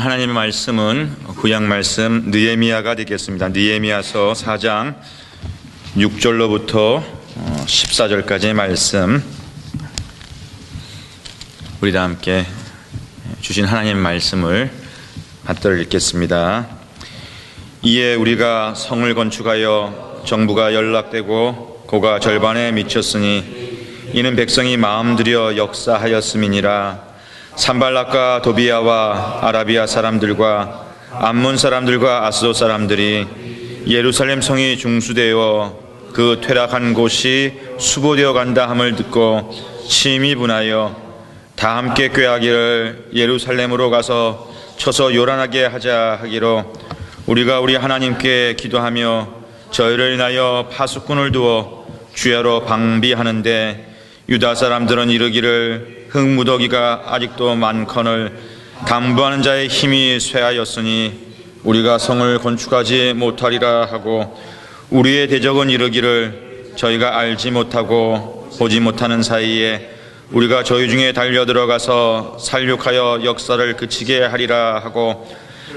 하나님의 말씀은 구약 말씀 느헤미야가 되겠습니다. 느헤미야서 4장 6절로부터 14절까지의 말씀, 우리 다 함께 주신 하나님의 말씀을 받들어 읽겠습니다. 이에 우리가 성을 건축하여 정부가 연락되고 고가 절반에 미쳤으니 이는 백성이 마음 들여 역사하였음이니라. 산발락과 도비야와 아라비아 사람들과 암몬 사람들과 아스돗 사람들이 예루살렘 성이 중수되어 그 퇴락한 곳이 수보되어 간다 함을 듣고 심히 분하여 다 함께 꾀하기를 예루살렘으로 가서 쳐서 요란하게 하자 하기로 우리가 우리 하나님께 기도하며 저희를 인하여 파수꾼을 두어 주야로 방비하는데 유다 사람들은 이르기를 흙무더기가 아직도 많거늘 담보하는 자의 힘이 쇠하였으니 우리가 성을 건축하지 못하리라 하고 우리의 대적은 이르기를 저희가 알지 못하고 보지 못하는 사이에 우리가 저희 중에 달려들어가서 살육하여 역사를 그치게 하리라 하고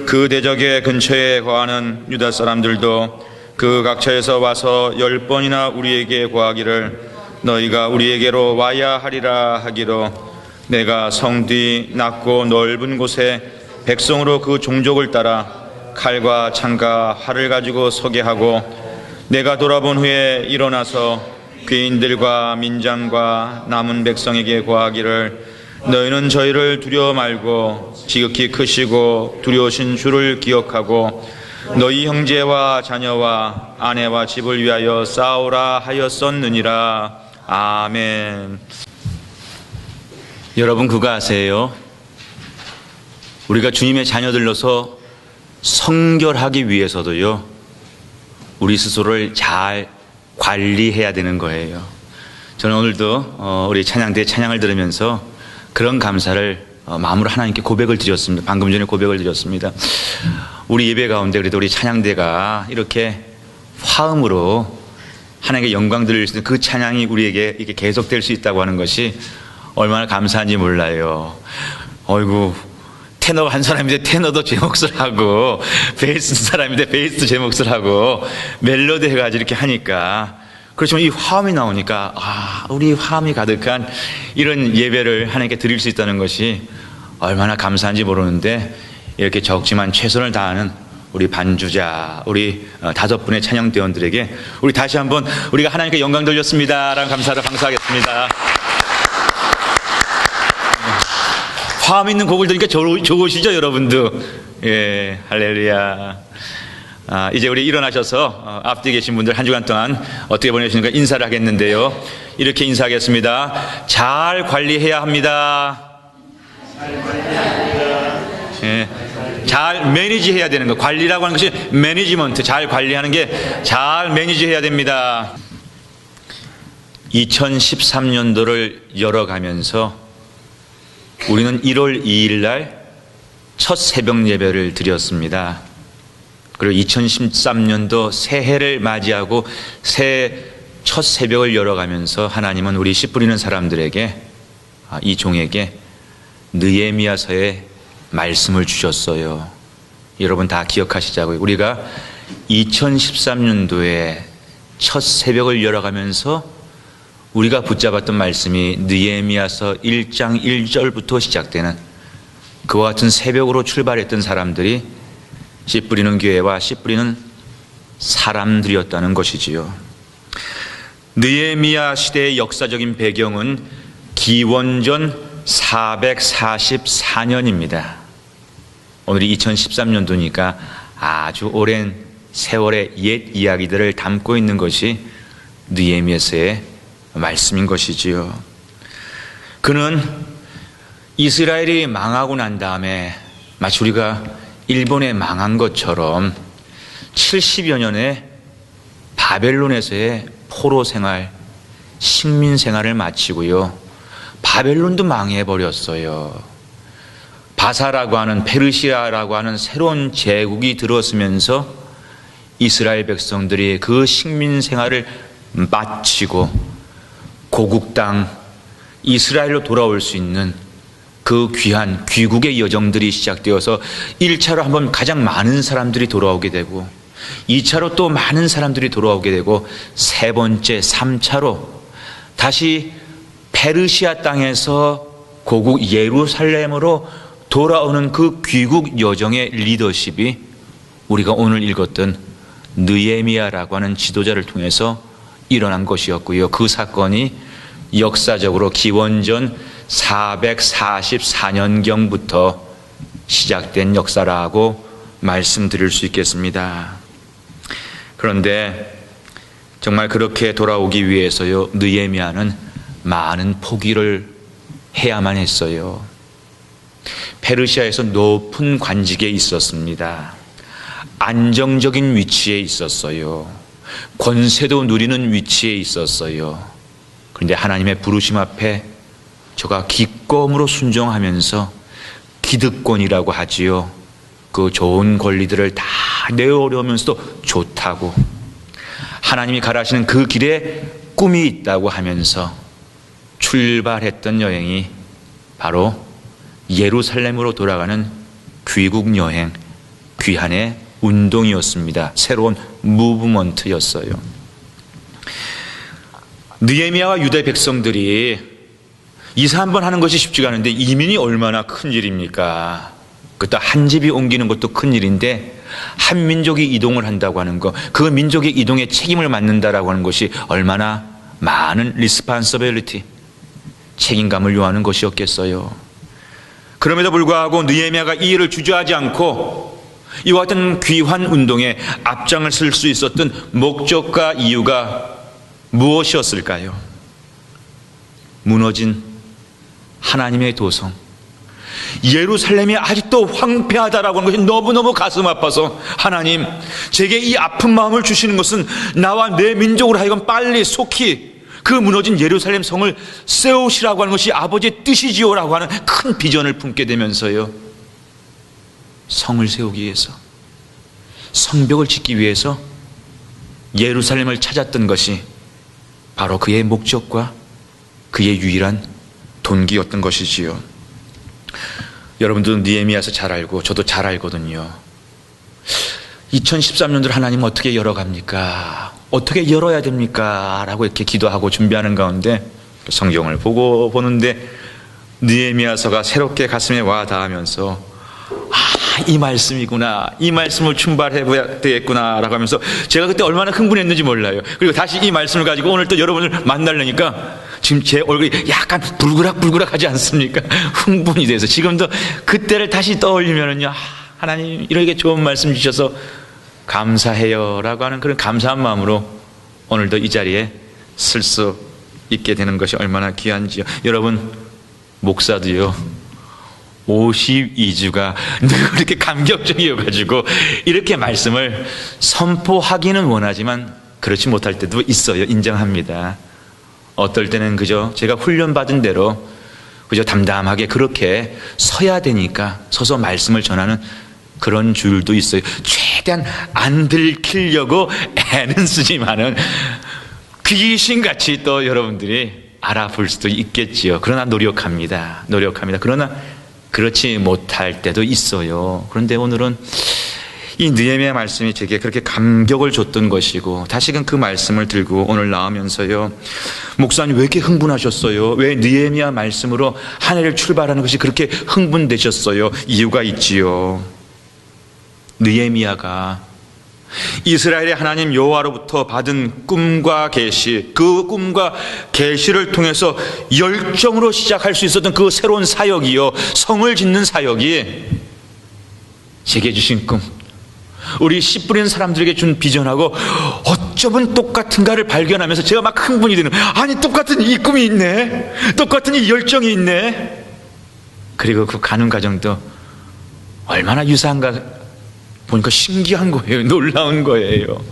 그 대적의 근처에 거하는 유다 사람들도 그 각처에서 와서 10번이나 우리에게 구하기를 너희가 우리에게로 와야 하리라 하기로 내가 성 뒤 낮고 넓은 곳에 백성으로 그 종족을 따라 칼과 창과 활을 가지고 서게 하고 내가 돌아본 후에 일어나서 귀인들과 민장과 남은 백성에게 구하기를 너희는 저희를 두려워 말고 지극히 크시고 두려우신 주를 기억하고 너희 형제와 자녀와 아내와 집을 위하여 싸우라 하였었느니라. 아멘. 여러분 그거 아세요? 우리가 주님의 자녀들로서 성결하기 위해서도요, 우리 스스로를 잘 관리해야 되는 거예요. 저는 오늘도 우리 찬양대 찬양을 들으면서 그런 감사를 마음으로 하나님께 고백을 드렸습니다. 방금 전에 고백을 드렸습니다. 우리 예배 가운데 그래도 우리 찬양대가 이렇게 화음으로 하나님께 영광 드릴 수 있는 그 찬양이 우리에게 이렇게 계속될 수 있다고 하는 것이 얼마나 감사한지 몰라요. 어이구, 테너 한 사람인데 테너도 제 몫을 하고, 베이스 사람인데 베이스도 제 몫을 하고, 멜로디 해가지고 이렇게 하니까, 그렇지만 이 화음이 나오니까, 우리 화음이 가득한 이런 예배를 하나님께 드릴 수 있다는 것이 얼마나 감사한지 모르는데, 이렇게 적지만 최선을 다하는 우리 반주자, 우리 5분의 찬양대원들에게 우리 다시 한번 우리가 하나님께 영광 돌렸습니다 라는 감사를 방수하겠습니다. 화음 있는 곡을 들으니까 좋으시죠, 여러분도? 예, 할렐루야. 이제 우리 일어나셔서 앞뒤에 계신 분들 한 주간 동안 어떻게 보내시는가 인사를 하겠는데요. 이렇게 인사하겠습니다. 잘 관리해야 합니다. 예, 잘 매니지해야 되는 거. 관리라고 하는 것이 매니지먼트, 잘 관리하는 게 잘 매니지해야 됩니다. 2013년도를 열어가면서 우리는 1월 2일 날 첫 새벽 예배를 드렸습니다. 그리고 2013년도 새해를 맞이하고 새해 첫 새벽을 열어가면서 하나님은 우리 씨 뿌리는 사람들에게, 이 종에게 느헤미야서의 말씀을 주셨어요. 여러분 다 기억하시자고요. 우리가 2013년도에 첫 새벽을 열어가면서 우리가 붙잡았던 말씀이 느헤미야서 1장 1절부터 시작되는 그와 같은 새벽으로 출발했던 사람들이 씨 뿌리는 교회와 씨 뿌리는 사람들이었다는 것이지요. 느헤미야 시대의 역사적인 배경은 기원전 444년입니다. 오늘이 2013년도니까 아주 오랜 세월의 옛 이야기들을 담고 있는 것이 느헤미야서의 말씀인 것이지요. 그는 이스라엘이 망하고 난 다음에 마치 우리가 일본에 망한 것처럼 70여 년의 바벨론에서의 포로 생활, 식민 생활을 마치고요, 바벨론도 망해버렸어요. 바사라고 하는, 페르시아라고 하는 새로운 제국이 들어서면서 이스라엘 백성들이 그 식민 생활을 마치고 고국 땅 이스라엘로 돌아올 수 있는 그 그 귀한 귀국의 여정들이 시작되어서 1차로 한번 가장 많은 사람들이 돌아오게 되고 2차로 또 많은 사람들이 돌아오게 되고 세 번째 3차로 다시 페르시아 땅에서 고국 예루살렘으로 돌아오는 그 귀국 여정의 리더십이 우리가 오늘 읽었던 느헤미야라고 하는 지도자를 통해서 일어난 것이었고요. 그 사건이 역사적으로 기원전 444년경부터 시작된 역사라고 말씀드릴 수 있겠습니다. 그런데 정말 그렇게 돌아오기 위해서요, 느헤미야는 많은 포기를 해야만 했어요. 페르시아에서 높은 관직에 있었습니다. 안정적인 위치에 있었어요. 권세도 누리는 위치에 있었어요. 그런데 하나님의 부르심 앞에 저가 기꺼움으로 순종하면서 기득권이라고 하지요. 그 좋은 권리들을 다 내어놓으면서도 좋다고, 하나님이 가라시는 그 길에 꿈이 있다고 하면서 출발했던 여행이 바로 예루살렘으로 돌아가는 귀국 여행, 귀환의 운동이었습니다. 새로운 무브먼트였어요. 느헤미야와 유대 백성들이 이사 한번 하는 것이 쉽지가 않은데 이민이 얼마나 큰 일입니까? 그것도 한 집이 옮기는 것도 큰 일인데 한 민족이 이동을 한다고 하는 것, 그 민족의 이동에 책임을 맡는다라고 하는 것이 얼마나 많은 리스판서빌리티, 책임감을 요하는 것이었겠어요. 그럼에도 불구하고 느헤미야가 이 일을 주저하지 않고 이와 같은 귀환 운동에 앞장을 쓸 수 있었던 목적과 이유가 무엇이었을까요? 무너진 하나님의 도성, 예루살렘이 아직도 황폐하다라고 하는 것이 너무너무 가슴 아파서, 하나님, 제게 이 아픈 마음을 주시는 것은 나와 내 민족으로 하여금 빨리 속히 그 무너진 예루살렘 성을 세우시라고 하는 것이 아버지의 뜻이지요라고 하는 큰 비전을 품게 되면서요, 성을 세우기 위해서, 성벽을 짓기 위해서 예루살렘을 찾았던 것이 바로 그의 목적과 그의 유일한 동기였던 것이지요. 여러분들은 느헤미야서 잘 알고 저도 잘 알거든요. 2013년도를 하나님 어떻게 열어갑니까? 어떻게 열어야 됩니까? 라고 이렇게 기도하고 준비하는 가운데 성경을 보는데 느헤미야서가 새롭게 가슴에 와 닿으면서 이 말씀이구나, 이 말씀을 충발해야 되겠구나 라고 하면서 제가 그때 얼마나 흥분했는지 몰라요. 그리고 다시 이 말씀을 가지고 오늘 또 여러분을 만나려니까 지금 제 얼굴이 약간 불그락불그락하지 않습니까? 흥분이 돼서 지금도 그때를 다시 떠올리면은요, 하나님 이렇게 좋은 말씀 주셔서 감사해요 라고 하는 그런 감사한 마음으로 오늘도 이 자리에 쓸 수 있게 되는 것이 얼마나 귀한지요. 여러분, 목사도요 52주가 늘 이렇게 감격적이어가지고 이렇게 말씀을 선포하기는 원하지만 그렇지 못할 때도 있어요. 인정합니다. 어떨 때는 그저 제가 훈련받은 대로 그저 담담하게 그렇게 서야 되니까 서서 말씀을 전하는 그런 줄도 있어요. 최대한 안 들키려고 애는 쓰지만은 귀신같이 또 여러분들이 알아볼 수도 있겠지요. 그러나 노력합니다. 그러나 그렇지 못할 때도 있어요. 그런데 오늘은 이 느헤미야 말씀이 제게 그렇게 감격을 줬던 것이고, 다시금 그 말씀을 들고 오늘 나오면서요, 목사님 왜 이렇게 흥분하셨어요? 왜 느헤미야 말씀으로 한 해를 출발하는 것이 그렇게 흥분되셨어요? 이유가 있지요. 느헤미야가 이스라엘의 하나님 여호와로부터 받은 꿈과 계시, 그 꿈과 계시를 통해서 열정으로 시작할 수 있었던 그 새로운 사역이요, 성을 짓는 사역이 제게 주신 꿈, 우리 씨 뿌리는 사람들에게 준 비전하고 어쩌면 똑같은가를 발견하면서 제가 막 흥분이 되는, 아니 똑같은 이 꿈이 있네, 똑같은 이 열정이 있네. 그리고 그 가는 과정도 얼마나 유사한가 보니까 신기한 거예요. 놀라운 거예요.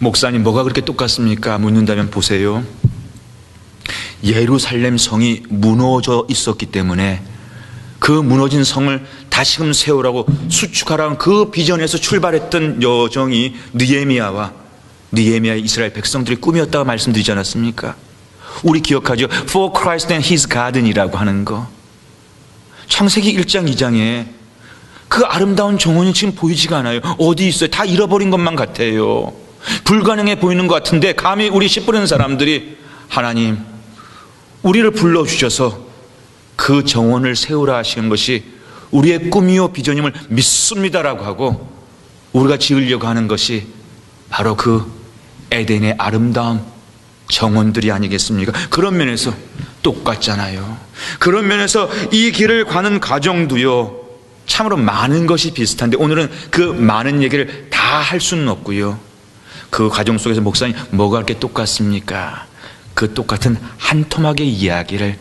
목사님 뭐가 그렇게 똑같습니까? 묻는다면 보세요. 예루살렘 성이 무너져 있었기 때문에 그 무너진 성을 다시금 세우라고 수축하라는 그 비전에서 출발했던 여정이 느헤미야의 이스라엘 백성들의 꿈이었다고 말씀드리지 않았습니까? 우리 기억하죠? For Christ and His Garden이라고 하는 거. 창세기 1장 2장에 그 아름다운 정원이 지금 보이지가 않아요. 어디 있어요? 다 잃어버린 것만 같아요. 불가능해 보이는 것 같은데 감히 우리 씨 뿌리는 사람들이 하나님, 우리를 불러주셔서 그 정원을 세우라 하시는 것이 우리의 꿈이요 비전임을 믿습니다라고 하고 우리가 지으려고 하는 것이 바로 그 에덴의 아름다운 정원들이 아니겠습니까? 그런 면에서 똑같잖아요. 그런 면에서 이 길을 가는 과정도요, 참으로 많은 것이 비슷한데 오늘은 그 많은 얘기를 다 할 수는 없고요. 그 과정 속에서 목사님 뭐가 그렇게 똑같습니까? 그 똑같은 한 토막의 이야기를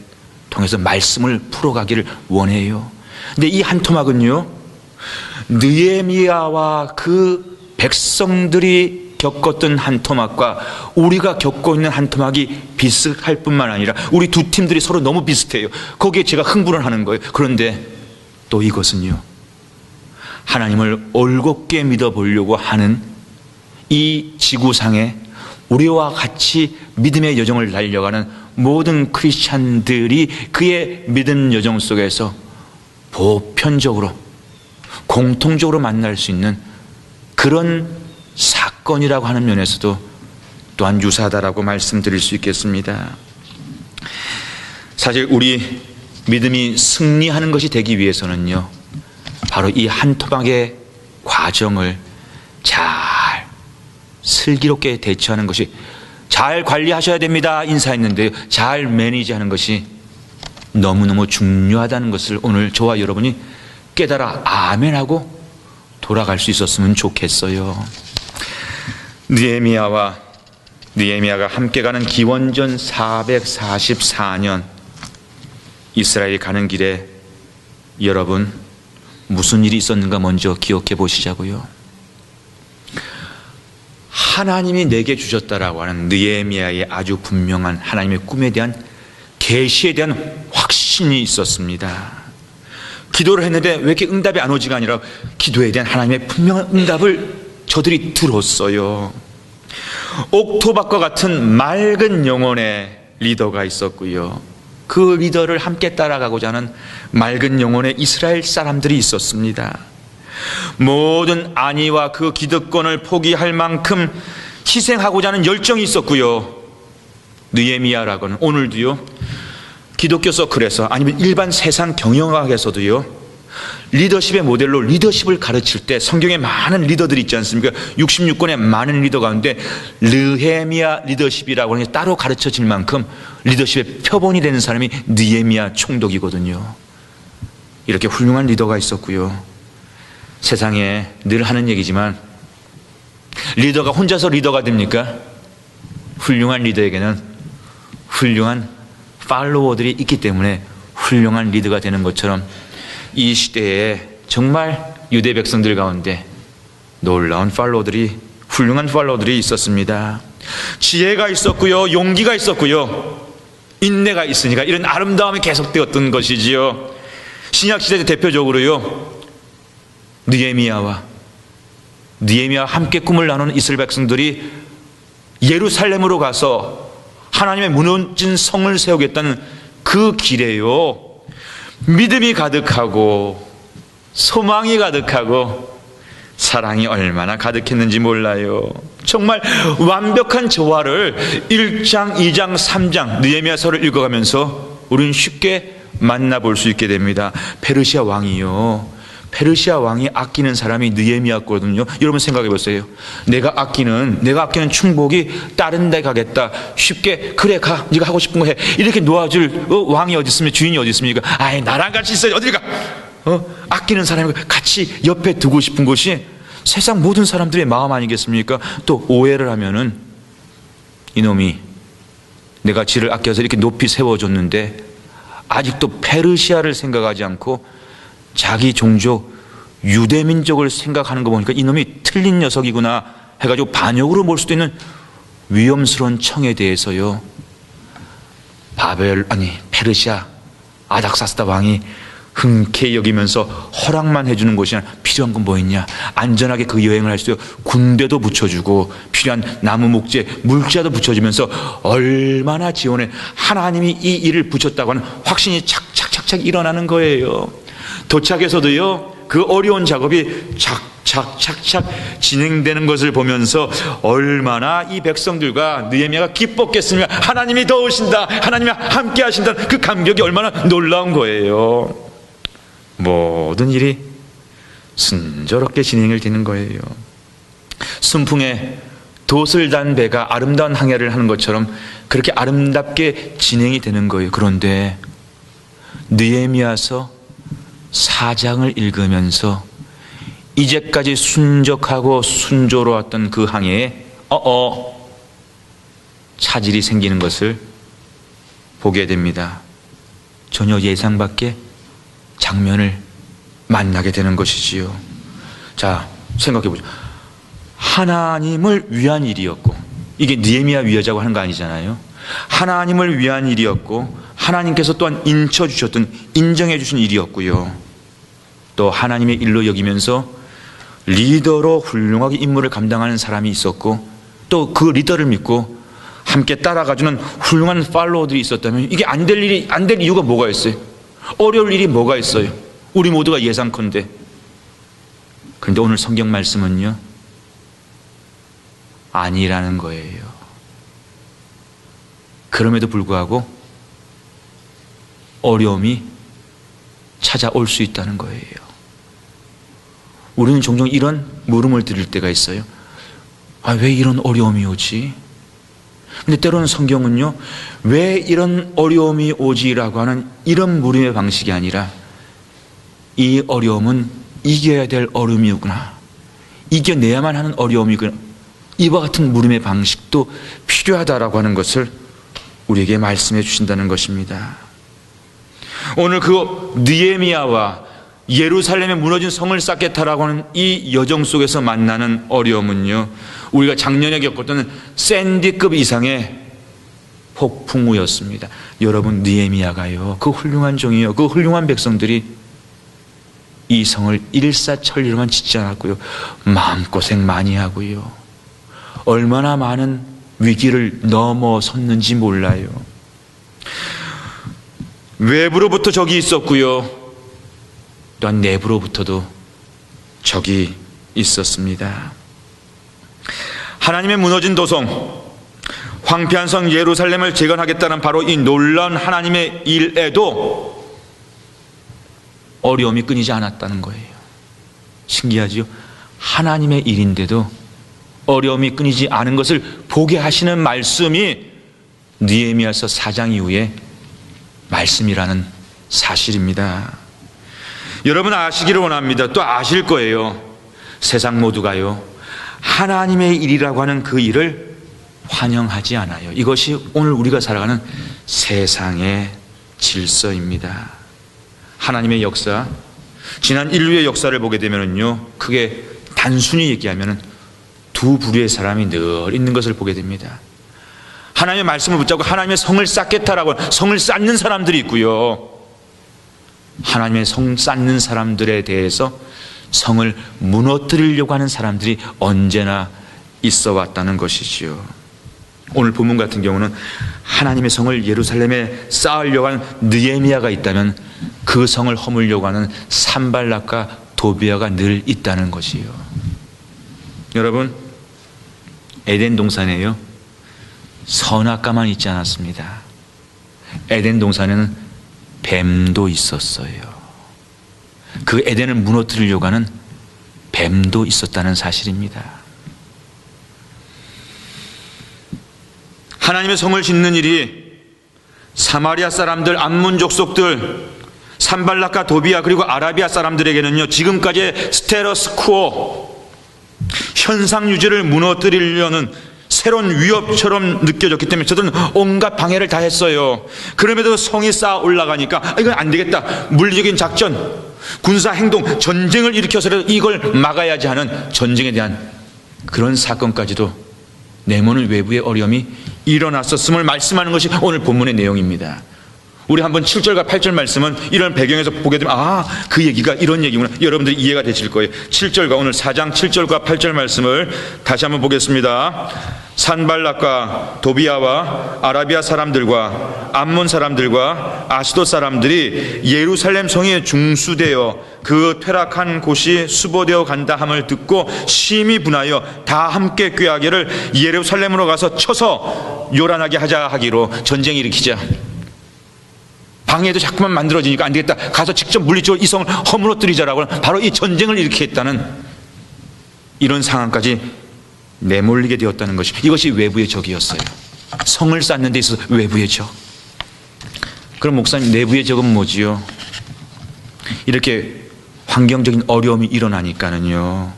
통해서 말씀을 풀어가기를 원해요. 근데 이 한 토막은요, 느헤미야와 그 백성들이 겪었던 한 토막과 우리가 겪고 있는 한 토막이 비슷할 뿐만 아니라 우리 두 팀들이 서로 너무 비슷해요. 거기에 제가 흥분을 하는 거예요. 그런데 또 이것은요, 하나님을 올곧게 믿어보려고 하는 이 지구상에 우리와 같이 믿음의 여정을 달려가는 모든 크리스찬들이 그의 믿음 여정 속에서 보편적으로 공통적으로 만날 수 있는 그런 사건이라고 하는 면에서도 또한 유사하다라고 말씀드릴 수 있겠습니다. 사실 우리 믿음이 승리하는 것이 되기 위해서는요, 바로 이 한 토막의 과정을 잘 슬기롭게 대처하는 것이, 잘 관리하셔야 됩니다 인사했는데요, 잘 매니지하는 것이 너무너무 중요하다는 것을 오늘 저와 여러분이 깨달아 아멘하고 돌아갈 수 있었으면 좋겠어요. 느헤미야가 함께 가는 기원전 444년 이스라엘 가는 길에 여러분 무슨 일이 있었는가 먼저 기억해 보시자고요. 하나님이 내게 주셨다라고 하는 느헤미야의 아주 분명한 하나님의 꿈에 대한 계시에 대한 확신이 있었습니다. 기도를 했는데 왜 이렇게 응답이 안 오지가 아니라 기도에 대한 하나님의 분명한 응답을 저들이 들었어요. 옥토박과 같은 맑은 영혼의 리더가 있었고요, 그 리더를 함께 따라가고자 하는 맑은 영혼의 이스라엘 사람들이 있었습니다. 모든 안위와 그 기득권을 포기할 만큼 희생하고자 하는 열정이 있었고요. 느헤미야라고는 오늘도요, 기독교 서클에서 아니면 일반 세상 경영학에서도요, 리더십의 모델로 리더십을 가르칠 때 성경에 많은 리더들이 있지 않습니까? 66권의 많은 리더 가운데 느헤미야 리더십이라고 하는 게 따로 가르쳐질 만큼 리더십의 표본이 되는 사람이 느헤미야 총독이거든요. 이렇게 훌륭한 리더가 있었고요. 세상에 늘 하는 얘기지만 리더가 혼자서 리더가 됩니까? 훌륭한 리더에게는 훌륭한 팔로워들이 있기 때문에 훌륭한 리더가 되는 것처럼 이 시대에 정말 유대 백성들 가운데 놀라운 팔로워들이, 훌륭한 팔로워들이 있었습니다. 지혜가 있었고요, 용기가 있었고요, 인내가 있으니까 이런 아름다움이 계속되었던 것이지요. 신약시대 대표적으로요, 느헤미야와 함께 꿈을 나누는 이스라엘 백성들이 예루살렘으로 가서 하나님의 무너진 성을 세우겠다는 그 길에요, 믿음이 가득하고 소망이 가득하고 사랑이 얼마나 가득했는지 몰라요. 정말 완벽한 조화를 1장, 2장, 3장 느헤미야서를 읽어가면서 우리는 쉽게 만나볼 수 있게 됩니다. 페르시아 왕이 아끼는 사람이 느헤미야거든요. 여러분 생각해 보세요. 내가 아끼는 충복이 다른 데 가겠다. 쉽게 그래 가, 네가 하고 싶은 거 해, 이렇게 놓아줄 왕이 어디 있습니까? 주인이 어디 있습니까? 아이, 나랑 같이 있어야 어딜 가. 아끼는 사람이 같이 옆에 두고 싶은 것이 세상 모든 사람들의 마음 아니겠습니까? 또 오해를 하면은 이놈이 내가 지를 아껴서 이렇게 높이 세워줬는데 아직도 페르시아를 생각하지 않고 자기 종족 유대민족을 생각하는 거 보니까 이놈이 틀린 녀석이구나 해가지고 반역으로 볼 수도 있는 위험스러운 청에 대해서요, 페르시아 아닥사스다 왕이 흔쾌히 여기면서 허락만 해주는 곳이나 필요한 건 뭐 있냐, 안전하게 그 여행을 할 수 있도록 군대도 붙여주고 필요한 나무 목재 물자도 붙여주면서 얼마나 지원해. 하나님이 이 일을 붙였다고 하는 확신이 착착착착 일어나는 거예요. 도착해서도요, 그 어려운 작업이 착착착착 진행되는 것을 보면서 얼마나 이 백성들과 느헤미야가 기뻤겠으며, 하나님이 도우신다, 하나님이 함께 하신다, 그 감격이 얼마나 놀라운 거예요. 모든 일이 순조롭게 진행이 되는 거예요. 순풍에 돛을 단 배가 아름다운 항해를 하는 것처럼 그렇게 아름답게 진행이 되는 거예요. 그런데 느헤미야서 4장을 읽으면서 이제까지 순적하고 순조로웠던 그 항해에 차질이 생기는 것을 보게 됩니다. 전혀 예상 밖의 장면을 만나게 되는 것이지요. 자, 생각해 보죠. 하나님을 위한 일이었고, 이게 느헤미야 위하자고 하는 거 아니잖아요. 하나님을 위한 일이었고, 하나님께서 또한 인쳐주셨던, 인정해 주신 일이었고요. 또 하나님의 일로 여기면서 리더로 훌륭하게 임무를 감당하는 사람이 있었고, 또 그 리더를 믿고 함께 따라가주는 훌륭한 팔로워들이 있었다면 이게 안 될 이유가 뭐가 있어요? 어려울 일이 뭐가 있어요? 우리 모두가 예상컨대. 그런데 오늘 성경 말씀은요, 아니라는 거예요. 그럼에도 불구하고 어려움이 찾아올 수 있다는 거예요. 우리는 종종 이런 물음을 드릴 때가 있어요. 왜 이런 어려움이 오지? 근데 때로는 성경은요, 왜 이런 어려움이 오지라고 하는 이런 물음의 방식이 아니라, 이 어려움은 이겨야 될 어려움이구나, 이겨내야만 하는 어려움이구나, 이와 같은 물음의 방식도 필요하다라고 하는 것을 우리에게 말씀해 주신다는 것입니다. 오늘 그 느헤미야와 예루살렘에 무너진 성을 쌓겠다라고 하는 이 여정 속에서 만나는 어려움은요, 우리가 작년에 겪었던 샌디급 이상의 폭풍우였습니다. 여러분, 느헤미야가요, 그 훌륭한 종이요, 그 훌륭한 백성들이 이 성을 일사천리로만 짓지 않았고요, 마음고생 많이 하고요, 얼마나 많은 위기를 넘어섰는지 몰라요. 외부로부터 적이 있었고요, 또한 내부로부터도 적이 있었습니다. 하나님의 무너진 도성, 황폐한 성 예루살렘을 재건하겠다는 바로 이 놀라운 하나님의 일에도 어려움이 끊이지 않았다는 거예요. 신기하지요? 하나님의 일인데도 어려움이 끊이지 않은 것을 보게 하시는 말씀이 느헤미야서 4장 이후에 말씀이라는 사실입니다. 여러분 아시기를 원합니다. 또 아실 거예요. 세상 모두가요, 하나님의 일이라고 하는 그 일을 환영하지 않아요. 이것이 오늘 우리가 살아가는 세상의 질서입니다. 하나님의 역사, 지난 인류의 역사를 보게 되면요, 크게 단순히 얘기하면 두 부류의 사람이 늘 있는 것을 보게 됩니다. 하나님의 말씀을 붙잡고 하나님의 성을 쌓겠다라고 성을 쌓는 사람들이 있고요, 하나님의 성 쌓는 사람들에 대해서 성을 무너뜨리려고 하는 사람들이 언제나 있어 왔다는 것이지요. 오늘 본문 같은 경우는 하나님의 성을 예루살렘에 쌓으려고 하는 느헤미야가 있다면 그 성을 허물려고 하는 산발락과 도비아가 늘 있다는 것이요. 여러분, 에덴 동산에요, 선악과만 있지 않았습니다. 에덴 동산에는 뱀도 있었어요. 그 에덴을 무너뜨리려고 하는 뱀도 있었다는 사실입니다. 하나님의 성을 짓는 일이 사마리아 사람들, 암몬 족속들, 산발락과 도비아 그리고 아라비아 사람들에게는요, 지금까지의 스테러스쿠어, 현상 유지를 무너뜨리려는 새로운 위협처럼 느껴졌기 때문에 저들은 온갖 방해를 다 했어요. 그럼에도 성이 쌓아 올라가니까 이건 안 되겠다, 물리적인 작전, 군사 행동, 전쟁을 일으켜서라도 이걸 막아야지 하는 전쟁에 대한 그런 사건까지도 내모는 외부의 어려움이 일어났었음을 말씀하는 것이 오늘 본문의 내용입니다. 우리 한번 7절과 8절 말씀은 이런 배경에서 보게 되면 그 얘기가 이런 얘기구나. 여러분들이 이해가 되실 거예요. 7절과 오늘 4장 7절과 8절 말씀을 다시 한번 보겠습니다. 산발락과 도비아와 아라비아 사람들과 암몬 사람들과 아시도 사람들이 예루살렘 성에 중수되어 그 퇴락한 곳이 수보되어 간다 함을 듣고 심히 분하여 다 함께 꾀하기를 예루살렘으로 가서 쳐서 요란하게 하자 하기로, 전쟁 일으키자. 방해도 자꾸만 만들어지니까 안 되겠다, 가서 직접 물리적으로 이 성을 허물어뜨리자라고 바로 이 전쟁을 일으키겠다는 이런 상황까지 내몰리게 되었다는 것이, 이것이 외부의 적이었어요. 성을 쌓는 데 있어서 외부의 적. 그럼 목사님, 내부의 적은 뭐지요? 이렇게 환경적인 어려움이 일어나니까는요,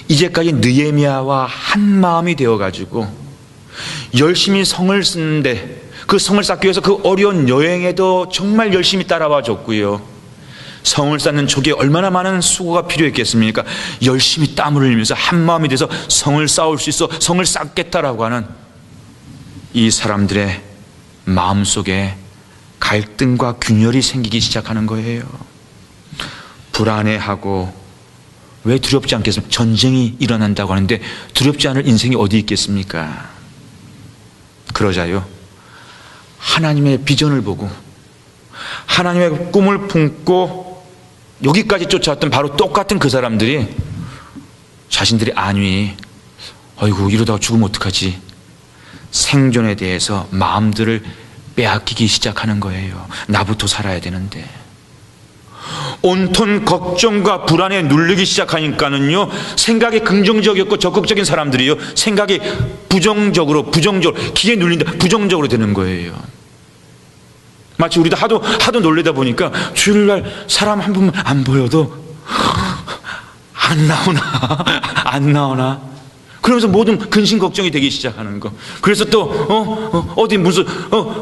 이제까지 느헤미야와 한 마음이 되어가지고 열심히 성을 쓰는데, 그 성을 쌓기 위해서 그 어려운 여행에도 정말 열심히 따라와 줬고요, 성을 쌓는 초기에 얼마나 많은 수고가 필요했겠습니까? 열심히 땀을 흘리면서 한 마음이 돼서 성을 쌓을 수 있어 성을 쌓겠다라고 하는 이 사람들의 마음속에 갈등과 균열이 생기기 시작하는 거예요. 불안해하고, 왜 두렵지 않겠습니까? 전쟁이 일어난다고 하는데 두렵지 않을 인생이 어디 있겠습니까? 그러자요, 하나님의 비전을 보고 하나님의 꿈을 품고 여기까지 쫓아왔던 바로 똑같은 그 사람들이 자신들이 안위, 아이고 이러다가 죽으면 어떡하지, 생존에 대해서 마음들을 빼앗기기 시작하는 거예요. 나부터 살아야 되는데. 온통 걱정과 불안에 눌리기 시작하니까는요, 생각이 긍정적이었고 적극적인 사람들이요, 생각이 부정적으로 기에 눌린다, 부정적으로 되는 거예요. 마치 우리도 하도 놀리다 보니까 주일날 사람 한 분만 안 보여도 안 나오나 그러면서 모든 근심 걱정이 되기 시작하는 거. 그래서 또 어디 무슨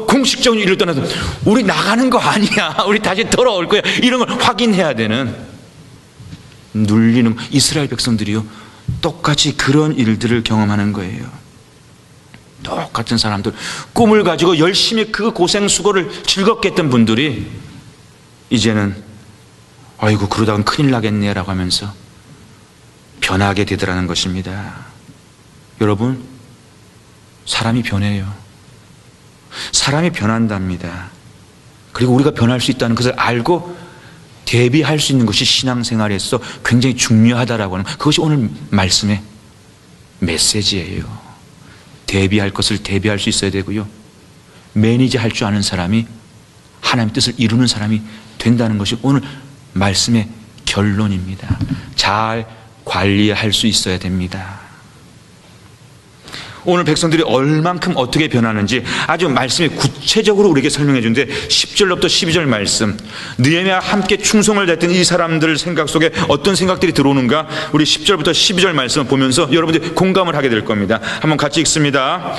공식적인 일을 떠나서 우리 나가는 거 아니야, 우리 다시 돌아올 거야, 이런 걸 확인해야 되는, 눌리는 이스라엘 백성들이요, 똑같이 그런 일들을 경험하는 거예요. 똑같은 사람들, 꿈을 가지고 열심히 그 고생 수고를 즐겁게 했던 분들이 이제는 아이고 그러다간 큰일 나겠네 라고 하면서 변하게 되더라는 것입니다. 여러분, 사람이 변해요. 사람이 변한답니다. 그리고 우리가 변할 수 있다는 것을 알고 대비할 수 있는 것이 신앙생활에서 굉장히 중요하다라고 하는, 그것이 오늘 말씀의 메시지예요. 대비할 것을 대비할 수 있어야 되고요, 매니지할 줄 아는 사람이 하나님의 뜻을 이루는 사람이 된다는 것이 오늘 말씀의 결론입니다. 잘 관리할 수 있어야 됩니다. 오늘 백성들이 얼만큼 어떻게 변하는지 아주 말씀이 구체적으로 우리에게 설명해 주는데, 10절부터 12절 말씀, 느헤미야와 함께 충성을 다했던 이 사람들 생각 속에 어떤 생각들이 들어오는가, 우리 10절부터 12절 말씀을 보면서 여러분들이 공감을 하게 될 겁니다. 한번 같이 읽습니다.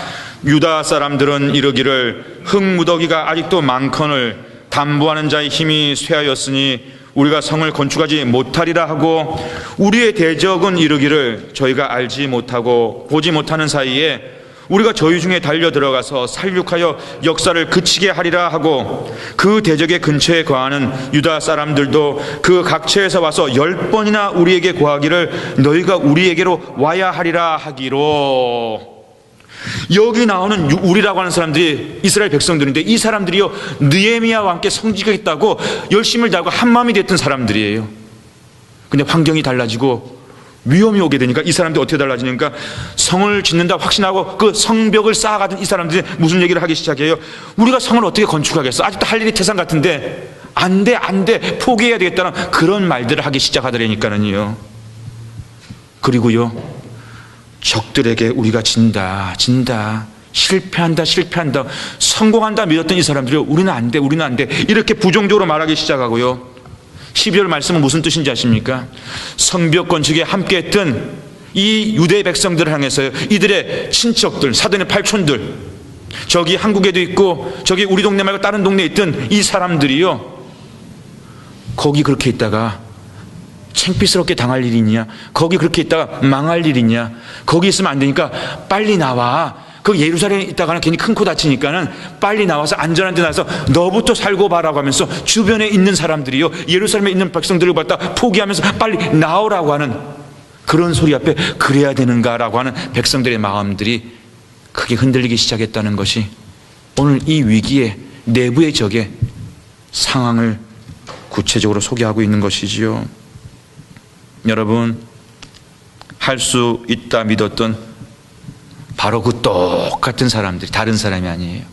유다 사람들은 이르기를 흙무더기가 아직도 많거늘 담보하는 자의 힘이 쇠하였으니 우리가 성을 건축하지 못하리라 하고, 우리의 대적은 이르기를 저희가 알지 못하고 보지 못하는 사이에 우리가 저희 중에 달려 들어가서 살육하여 역사를 그치게 하리라 하고, 그 대적의 근처에 거하는 유다 사람들도 그 각처에서 와서 10번이나 우리에게 고하기를 너희가 우리에게로 와야 하리라 하기로. 여기 나오는 우리라고 하는 사람들이 이스라엘 백성들인데, 이 사람들이요, 느헤미야와 함께 성직했다고 열심을 다하고 한마음이 됐던 사람들이에요. 근데 환경이 달라지고 위험이 오게 되니까 이 사람들이 어떻게 달라지니까, 성을 짓는다 확신하고 그 성벽을 쌓아가던 이 사람들이 무슨 얘기를 하기 시작해요. 우리가 성을 어떻게 건축하겠어, 아직도 할 일이 태산 같은데 안 돼 포기해야 되겠다는 그런 말들을 하기 시작하더라니까요. 그리고요, 적들에게 우리가 진다, 실패한다, 성공한다 믿었던 이 사람들이 우리는 안 돼 이렇게 부정적으로 말하기 시작하고요. 12절 말씀은 무슨 뜻인지 아십니까? 성벽 건축에 함께했던 이 유대 백성들을 향해서요, 이들의 친척들, 사돈의 팔촌들, 저기 한국에도 있고 저기 우리 동네 말고 다른 동네에 있던 이 사람들이요, 거기 그렇게 있다가 창피스럽게 당할 일이냐, 거기 그렇게 있다가 망할 일이냐, 거기 있으면 안 되니까 빨리 나와, 그 예루살렘에 있다가는 괜히 큰 코 다치니까는 빨리 나와서 안전한 데 나와서 너부터 살고 봐라고 하면서 주변에 있는 사람들이요, 예루살렘에 있는 백성들을 갖다 포기하면서 빨리 나오라고 하는 그런 소리 앞에 그래야 되는가라고 하는 백성들의 마음들이 크게 흔들리기 시작했다는 것이 오늘 이 위기의 내부의 적의 상황을 구체적으로 소개하고 있는 것이지요. 여러분, 할 수 있다 믿었던 바로 그 똑같은 사람들이, 다른 사람이 아니에요.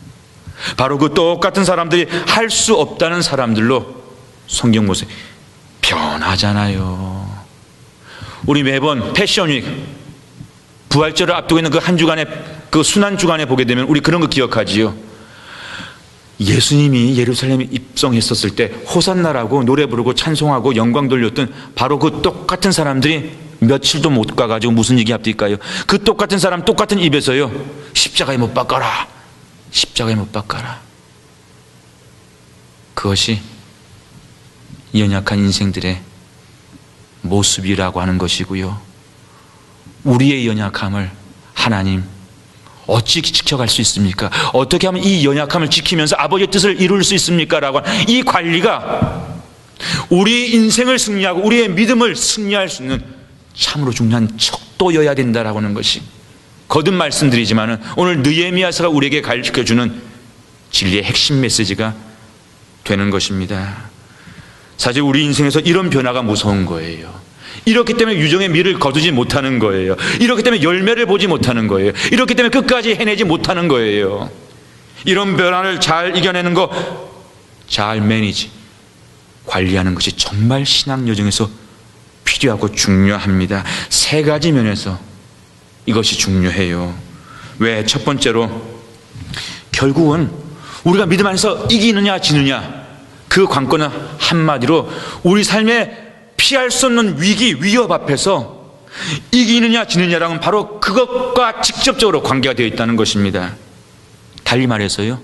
바로 그 똑같은 사람들이 할 수 없다는 사람들로 성경 보세요. 변하잖아요. 우리 매번 패션위크, 부활절을 앞두고 있는 그 한 주간의 그 순환 주간에 보게 되면 우리 그런 거 기억하지요. 예수님이 예루살렘에 입성했었을 때 호산나라고 노래 부르고 찬송하고 영광 돌렸던 바로 그 똑같은 사람들이 며칠도 못 가가지고 무슨 얘기 합니까요? 그 똑같은 사람 똑같은 입에서요, 십자가에 못 박아라, 십자가에 못 박아라. 그것이 연약한 인생들의 모습이라고 하는 것이고요. 우리의 연약함을 하나님 어찌 지켜갈 수 있습니까? 어떻게 하면 이 연약함을 지키면서 아버지의 뜻을 이룰 수 있습니까? 라고 하는 이 관리가 우리 인생을 승리하고 우리의 믿음을 승리할 수 있는 참으로 중요한 척도여야 된다라고 하는 것이, 거듭 말씀드리지만 오늘 느헤미야서가 우리에게 가르쳐주는 진리의 핵심 메시지가 되는 것입니다. 사실 우리 인생에서 이런 변화가 무서운 거예요. 이렇기 때문에 유정의 미를 거두지 못하는 거예요. 이렇기 때문에 열매를 보지 못하는 거예요. 이렇기 때문에 끝까지 해내지 못하는 거예요. 이런 변화를 잘 이겨내는 거, 잘 매니지, 관리하는 것이 정말 신앙 여정에서 필요하고 중요합니다. 세 가지 면에서 이것이 중요해요. 왜? 첫 번째로, 결국은 우리가 믿음 안에서 이기느냐 지느냐, 그 관건은 한마디로 우리 삶에 피할 수 없는 위기, 위협 앞에서 이기느냐 지느냐랑은 바로 그것과 직접적으로 관계가 되어 있다는 것입니다. 달리 말해서요,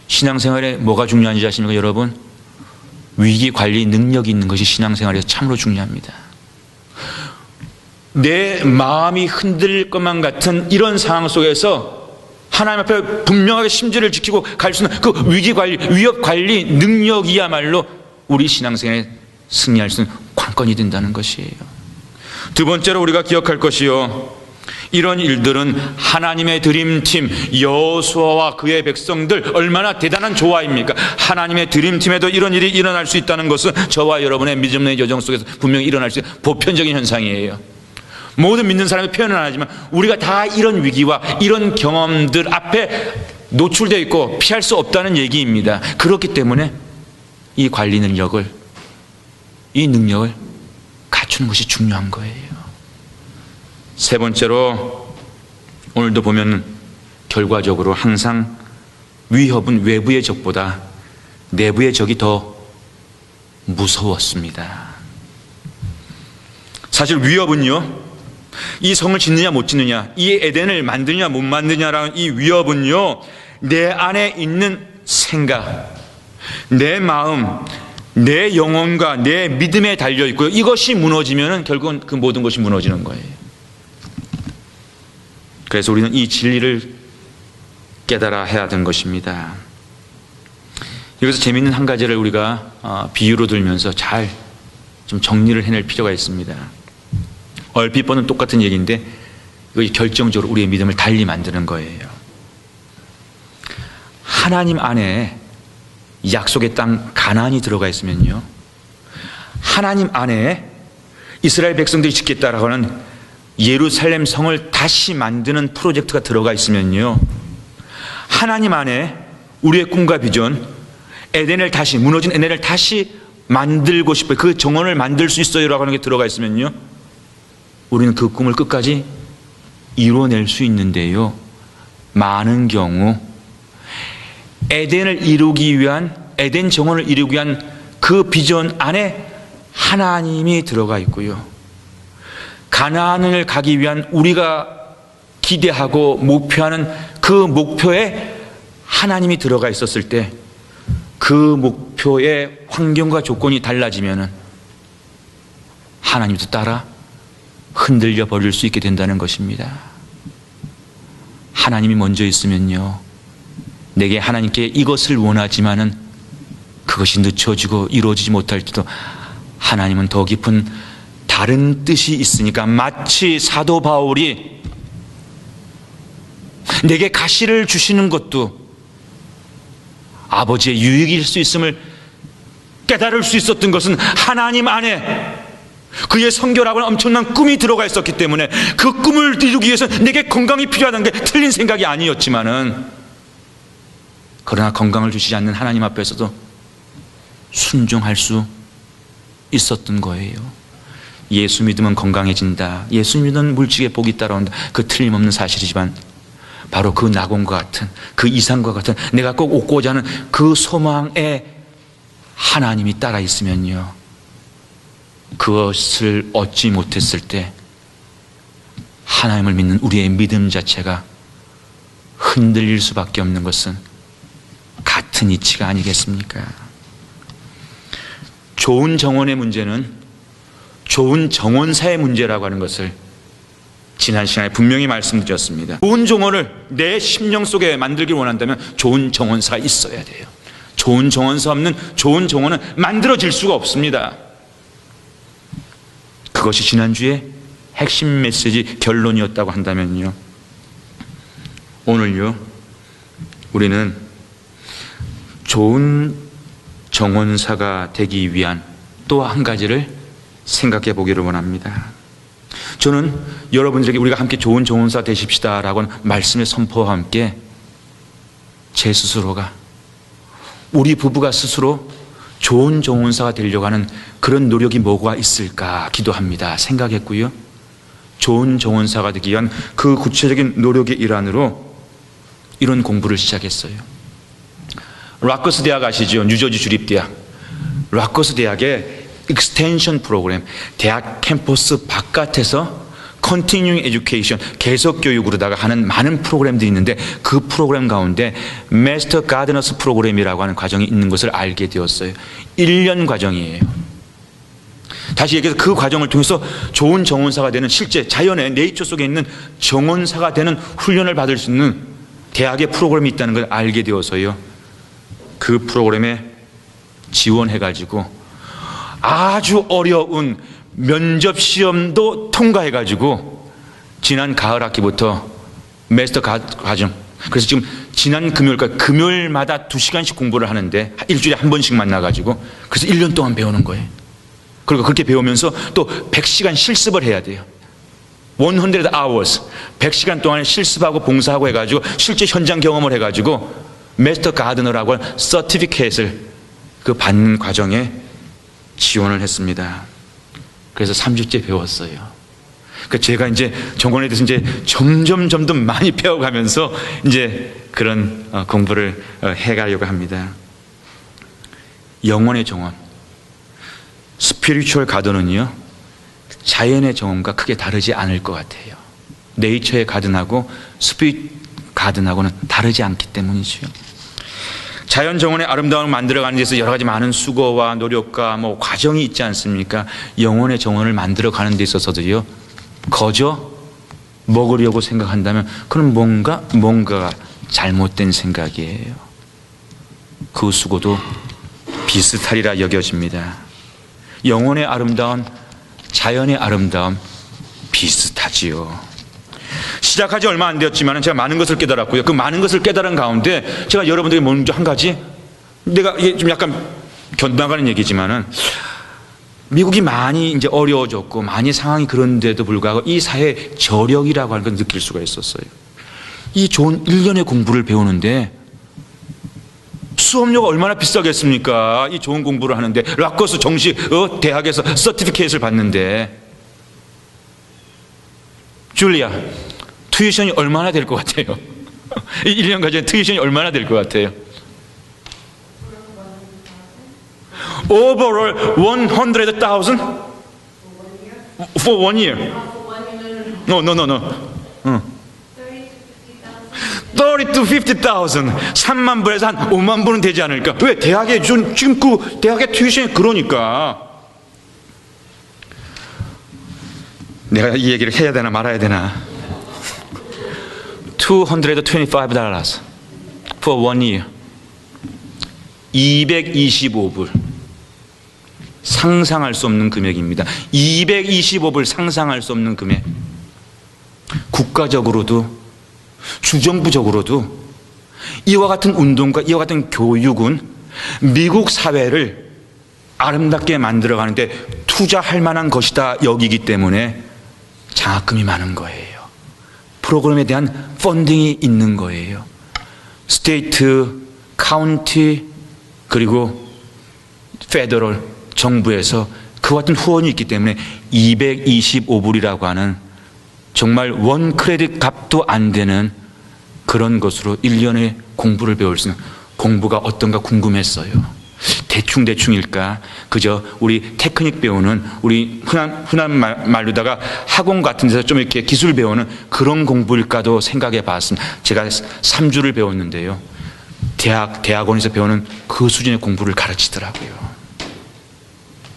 신앙생활에 뭐가 중요한지 아십니까 여러분? 위기 관리 능력이 있는 것이 신앙생활에서 참으로 중요합니다. 내 마음이 흔들릴 것만 같은 이런 상황 속에서 하나님 앞에 분명하게 심지를 지키고 갈 수 있는 그 위기 관리, 위협 관리 능력이야말로 우리 신앙생활에 승리할 수 있는 관건이 된다는 것이에요. 두 번째로 우리가 기억할 것이요, 이런 일들은 하나님의 드림팀 여호수아와 그의 백성들, 얼마나 대단한 조화입니까? 하나님의 드림팀에도 이런 일이 일어날 수 있다는 것은 저와 여러분의 믿음의 여정 속에서 분명히 일어날 수 있는 보편적인 현상이에요. 모든 믿는 사람이 표현은 안 하지만 우리가 다 이런 위기와 이런 경험들 앞에 노출되어 있고 피할 수 없다는 얘기입니다. 그렇기 때문에 이 관리 능력을, 이 능력을 갖추는 것이 중요한 거예요. 세 번째로, 오늘도 보면 결과적으로 항상 위협은 외부의 적보다 내부의 적이 더 무서웠습니다. 사실 위협은요, 이 성을 짓느냐 못 짓느냐, 이 에덴을 만드냐 못 만드냐라는 이 위협은요, 내 안에 있는 생각, 내 마음, 내 영혼과 내 믿음에 달려 있고요. 이것이 무너지면 결국은 그 모든 것이 무너지는 거예요. 그래서 우리는 이 진리를 깨달아 해야 되는 것입니다. 여기서 재미있는 한 가지를 우리가 비유로 들면서 잘 좀 정리를 해낼 필요가 있습니다. 얼핏 보는 똑같은 얘기인데 이것이 결정적으로 우리의 믿음을 달리 만드는 거예요. 하나님 안에 약속의 땅 가나안이 들어가 있으면요, 하나님 안에 이스라엘 백성들이 짓겠다라고 하는 예루살렘 성을 다시 만드는 프로젝트가 들어가 있으면요, 하나님 안에 우리의 꿈과 비전, 에덴을 다시, 무너진 에덴을 다시 만들고 싶어요, 그 정원을 만들 수 있어요라고 하는 게 들어가 있으면요, 우리는 그 꿈을 끝까지 이루어낼 수 있는데요, 많은 경우 에덴을 이루기 위한, 에덴 정원을 이루기 위한 그 비전 안에 하나님이 들어가 있고요, 가나안을 가기 위한 우리가 기대하고 목표하는 그 목표에 하나님이 들어가 있었을 때 그 목표의 환경과 조건이 달라지면 하나님도 따라 흔들려 버릴 수 있게 된다는 것입니다. 하나님이 먼저 있으면요, 내게 하나님께 이것을 원하지만은 그것이 늦춰지고 이루어지지 못할지도 하나님은 더 깊은 다른 뜻이 있으니까, 마치 사도 바울이 내게 가시를 주시는 것도 아버지의 유익일 수 있음을 깨달을 수 있었던 것은 하나님 안에 그의 성결하고 엄청난 꿈이 들어가 있었기 때문에, 그 꿈을 이루기 위해서 내게 건강이 필요하다는 게 틀린 생각이 아니었지만은, 그러나 건강을 주시지 않는 하나님 앞에서도 순종할 수 있었던 거예요. 예수 믿으면 건강해진다, 예수 믿으면 물질의 복이 따라온다, 그 틀림없는 사실이지만 바로 그 낙원과 같은, 그 이상과 같은, 내가 꼭 얻고자 하는 그 소망에 하나님이 따라 있으면요, 그것을 얻지 못했을 때 하나님을 믿는 우리의 믿음 자체가 흔들릴 수밖에 없는 것은 같은 이치가 아니겠습니까? 좋은 정원의 문제는 좋은 정원사의 문제라고 하는 것을 지난 시간에 분명히 말씀드렸습니다. 좋은 정원을 내 심령 속에 만들길 원한다면 좋은 정원사가 있어야 돼요. 좋은 정원사 없는 좋은 정원은 만들어질 수가 없습니다. 그것이 지난주에 핵심 메시지 결론이었다고 한다면요, 오늘요, 우리는 좋은 정원사가 되기 위한 또 한 가지를 생각해 보기를 원합니다. 저는 여러분들에게 우리가 함께 좋은 정원사 되십시다 라고 말씀의 선포와 함께 제 스스로가, 우리 부부가 스스로 좋은 정원사가 되려고 하는 그런 노력이 뭐가 있을까 기도합니다. 생각했고요, 좋은 정원사가 되기 위한 그 구체적인 노력의 일환으로 이런 공부를 시작했어요. 라커스 대학 아시죠? 뉴저지 주립대학. 라커스 대학의 익스텐션 프로그램, 대학 캠퍼스 바깥에서 컨티뉴잉 에듀케이션, 계속 교육으로다가 하는 많은 프로그램들이 있는데, 그 프로그램 가운데 마스터 가드너스 프로그램이라고 하는 과정이 있는 것을 알게 되었어요. 1년 과정이에요. 다시 얘기해서 그 과정을 통해서 좋은 정원사가 되는, 실제 자연의 네이처 속에 있는 정원사가 되는 훈련을 받을 수 있는 대학의 프로그램이 있다는 걸 알게 되어서요, 그 프로그램에 지원해가지고 아주 어려운 면접 시험도 통과해가지고 지난 가을 학기부터 마스터 과정, 그래서 지금 지난 금요일까지 금요일마다 2시간씩 공부를 하는데, 일주일에 한 번씩 만나가지고, 그래서 1년 동안 배우는 거예요. 그리고 그렇게 배우면서 또 100시간 실습을 해야 돼요. 100 hours, 100시간 동안 실습하고 봉사하고 해가지고 실제 현장 경험을 해가지고 마스터 가드너라고 하는 서티피케이트를 그 받는 과정에 지원을 했습니다. 그래서 3주째 배웠어요. 그러니까 제가 이제 정원에 대해서 이제 점점 많이 배워가면서 이제 그런 공부를 해가려고 합니다. 영혼의 정원, 스피리추얼 가든은요, 자연의 정원과 크게 다르지 않을 것 같아요. 네이처의 가든하고 스피릿 가든하고는 다르지 않기 때문이죠. 자연 정원의 아름다움을 만들어가는 데서 여러 가지 많은 수고와 노력과 과정이 있지 않습니까? 영혼의 정원을 만들어가는 데 있어서도요, 거저 먹으려고 생각한다면 그건 뭔가가 잘못된 생각이에요. 그 수고도 비슷하리라 여겨집니다. 영혼의 아름다움, 자연의 아름다움 비슷하지요. 시작하지 얼마 안 되었지만 제가 많은 것을 깨달았고요, 그 많은 것을 깨달은 가운데 제가 여러분들에게 먼저 한 가지, 내가 좀 약간 견나가는 얘기지만은, 미국이 많이 이제 어려워졌고 많이 상황이 그런데도 불구하고 이 사회 저력이라고 하는 걸 느낄 수가 있었어요. 이 좋은 1년의 공부를 배우는데 수업료가 얼마나 비싸겠습니까? 이 좋은 공부를 하는데, 라커스 정식 대학에서 서티피케이트를 받는데, 줄리아, 튜이션이 얼마나 될 것 같아요? 1년 과정에 튜이션이 얼마나 될 것 같아요? Over 100,000? For 1 year? No. 30 to 50,000, 3만 불에서 한 5만 불은 되지 않을까? 왜? 대학에 지금 그 대학의 튜이션이 그러니까. 내가 이 얘기를 해야 되나 말아야 되나? $225 for 1 year. 225불. 상상할 수 없는 금액입니다. 225불 상상할 수 없는 금액. 국가적으로도 주정부적으로도 이와 같은 운동과 이와 같은 교육은 미국 사회를 아름답게 만들어가는데 투자할 만한 것이다 여기기 때문에 장학금이 많은 거예요. 프로그램에 대한 펀딩이 있는 거예요. 스테이트, 카운티, 그리고 페더럴 정부에서 그와 같은 후원이 있기 때문에 225불이라고 하는 정말 원 크레딧 값도 안 되는 그런 것으로 1년에 공부를 배울 수 있는, 공부가 어떤가 궁금했어요. 대충일까? 그저 우리 테크닉 배우는, 우리 흔한 말로다가 학원 같은 데서 좀 이렇게 기술 배우는 그런 공부일까도 생각해 봤습니다. 제가 3주를 배웠는데요. 대학원에서 배우는 그 수준의 공부를 가르치더라고요.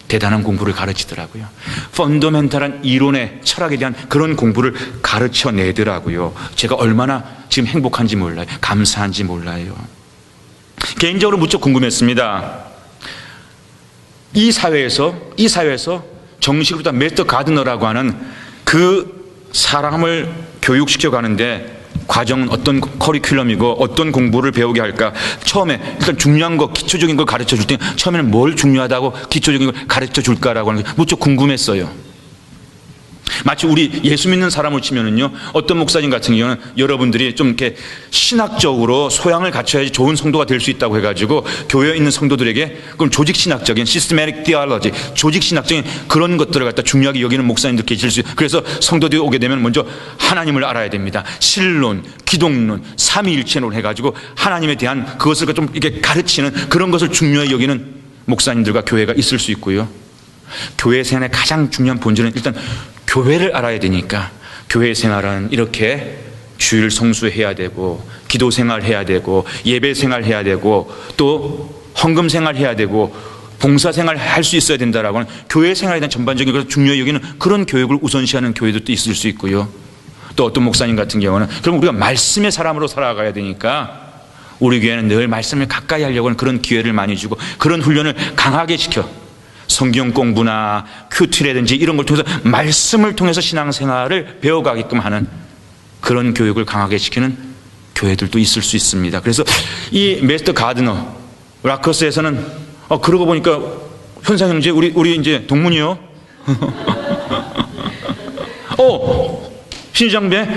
대단한 공부를 가르치더라고요. 펀더멘탈한 이론의 철학에 대한 그런 공부를 가르쳐내더라고요. 제가 얼마나 지금 행복한지 몰라요. 감사한지 몰라요. 개인적으로 무척 궁금했습니다. 이 사회에서 정식으로 메스터 가드너라고 하는 그 사람을 교육시켜 가는데 과정은 어떤 커리큘럼이고 어떤 공부를 배우게 할까? 처음에 일단 중요한 거, 기초적인 걸 가르쳐 줄 때 처음에는 뭘 중요하다고 기초적인 걸 가르쳐 줄까라고 하는 게 무척 궁금했어요. 마치 우리 예수 믿는 사람을 치면은요, 어떤 목사님 같은 경우는 여러분들이 좀 이렇게 신학적으로 소양을 갖춰야지 좋은 성도가 될 수 있다고 해가지고 교회에 있는 성도들에게 그럼 조직신학적인 시스테매틱 디알러지, 조직신학적인 그런 것들을 갖다 중요하게 여기는 목사님들 계실 수 있어요. 그래서 성도들이 오게 되면 먼저 하나님을 알아야 됩니다. 신론, 기독론, 삼위일체론 해가지고 하나님에 대한 그것을 좀 이렇게 가르치는 그런 것을 중요하게 여기는 목사님들과 교회가 있을 수 있고요. 교회 생활의 가장 중요한 본질은 일단 교회를 알아야 되니까 교회 생활은 이렇게 주일 성수해야 되고 기도 생활해야 되고 예배 생활해야 되고 또 헌금 생활해야 되고 봉사 생활할 수 있어야 된다라고 하는 교회 생활에 대한 전반적인 것을 중요히 여기는 그런 교육을 우선시하는 교회도 있을 수 있고요. 또 어떤 목사님 같은 경우는 그럼 우리가 말씀의 사람으로 살아가야 되니까 우리 교회는 늘 말씀을 가까이 하려고 하는 그런 기회를 많이 주고 그런 훈련을 강하게 시켜 성경 공부나 큐티라든지 이런 걸 통해서 말씀을 통해서 신앙생활을 배워가게끔 하는 그런 교육을 강하게 시키는 교회들도 있을 수 있습니다. 그래서 이 메스터 가드너 라커스에서는 그러고 보니까 현상 형제 우리 이제 동문이요. 신장배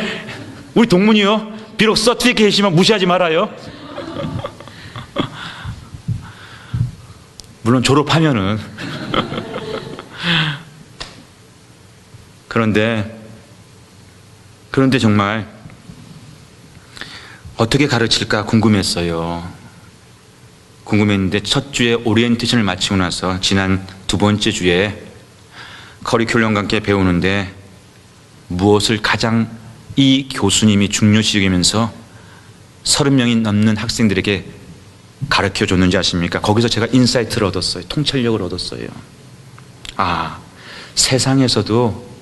우리 동문이요. 비록 서티피케이트지만 무시하지 말아요. 물론 졸업하면은 그런데 정말 어떻게 가르칠까 궁금했어요. 궁금했는데 첫 주에 오리엔테이션을 마치고 나서 지난 두 번째 주에 커리큘럼과 함께 배우는데 무엇을 가장 이 교수님이 중요시 여기면서 30명이 넘는 학생들에게 가르쳐 줬는지 아십니까? 거기서 제가 인사이트를 얻었어요. 통찰력을 얻었어요. 세상에서도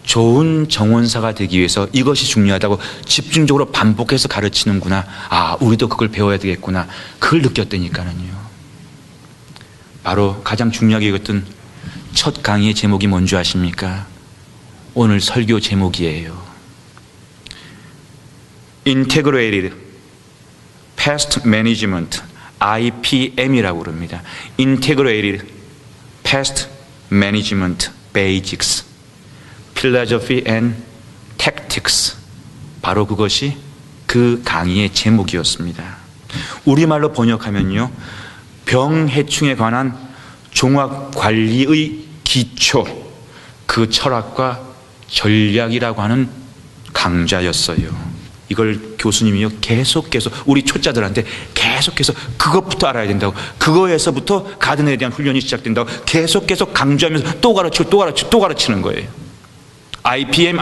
좋은 정원사가 되기 위해서 이것이 중요하다고 집중적으로 반복해서 가르치는구나. 우리도 그걸 배워야 되겠구나. 그걸 느꼈다니까는요. 바로 가장 중요하게 여겼던 첫 강의의 제목이 뭔지 아십니까? 오늘 설교 제목이에요. Integrated Pest Management, IPM이라고 그럽니다. Integrated Pest Management Basics, Philosophy and Tactics. 바로 그것이 그 강의의 제목이었습니다. 우리말로 번역하면요, 병해충에 관한 종합관리의 기초, 그 철학과 전략이라고 하는 강좌였어요. 이걸 교수님이요 계속 우리 초짜들한테 계속해서 그것부터 알아야 된다고, 그거에서부터 가드너에 대한 훈련이 시작된다고 계속 강조하면서 또 가르치는 거예요. IPM.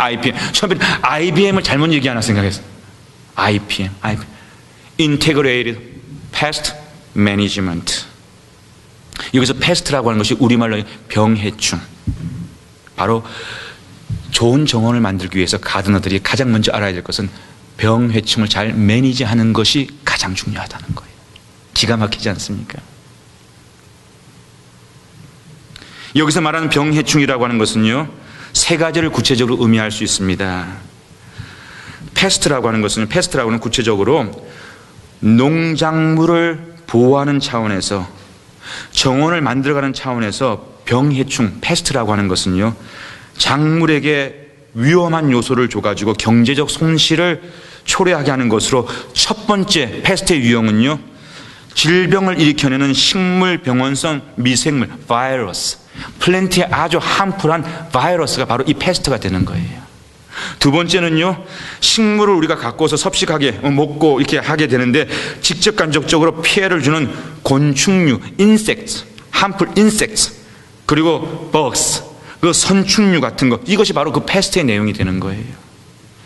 처음에 IBM을 잘못 얘기하나 생각했어요. IPM. Integrated Pest Management. 여기서 pest라고 하는 것이 우리말로 병해충. 바로 좋은 정원을 만들기 위해서 가드너들이 가장 먼저 알아야 될 것은 병해충을 잘 매니지하는 것이 가장 중요하다는 거예요. 기가 막히지 않습니까? 여기서 말하는 병해충이라고 하는 것은요, 세 가지를 구체적으로 의미할 수 있습니다. 패스트라고 하는 구체적으로 농작물을 보호하는 차원에서, 정원을 만들어가는 차원에서 병해충, 패스트라고 하는 것은요, 작물에게 위험한 요소를 줘가지고 경제적 손실을 초래하게 하는 것으로, 첫 번째 패스트의 유형은요, 질병을 일으켜내는 식물 병원성 미생물, 바이러스, 플랜트에 아주 함풀한 바이러스가 바로 이 패스트가 되는 거예요. 두 번째는요, 식물을 우리가 갖고서 섭식하게 먹고 이렇게 하게 되는데 직접 간접적으로 피해를 주는 곤충류, 인섹트, 함풀 인섹트, 그리고 bugs, 그 선충류 같은 거, 이것이 바로 그 패스트의 내용이 되는 거예요.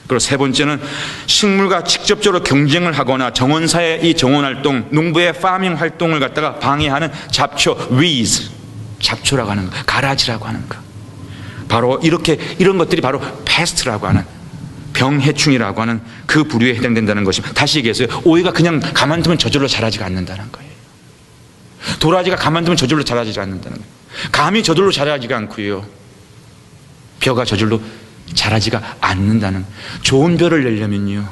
그리고 세 번째는 식물과 직접적으로 경쟁을 하거나 정원사의 이 정원활동, 농부의 파밍 활동을 갖다가 방해하는 잡초, weeds, 잡초라고 하는 거, 가라지라고 하는 거, 바로 이런 것들이 바로 패스트라고 하는, 병해충이라고 하는 그 부류에 해당된다는 것입니다. 다시 얘기해서요, 오이가 그냥 가만두면 저절로 자라지가 않는다는 거예요. 도라지가 가만두면 저절로 자라지가 않는다는 거예요. 감이 저절로 자라지가 않고요, 벼가 저절로 자라지가 않는다는, 좋은 벼를 내려면요,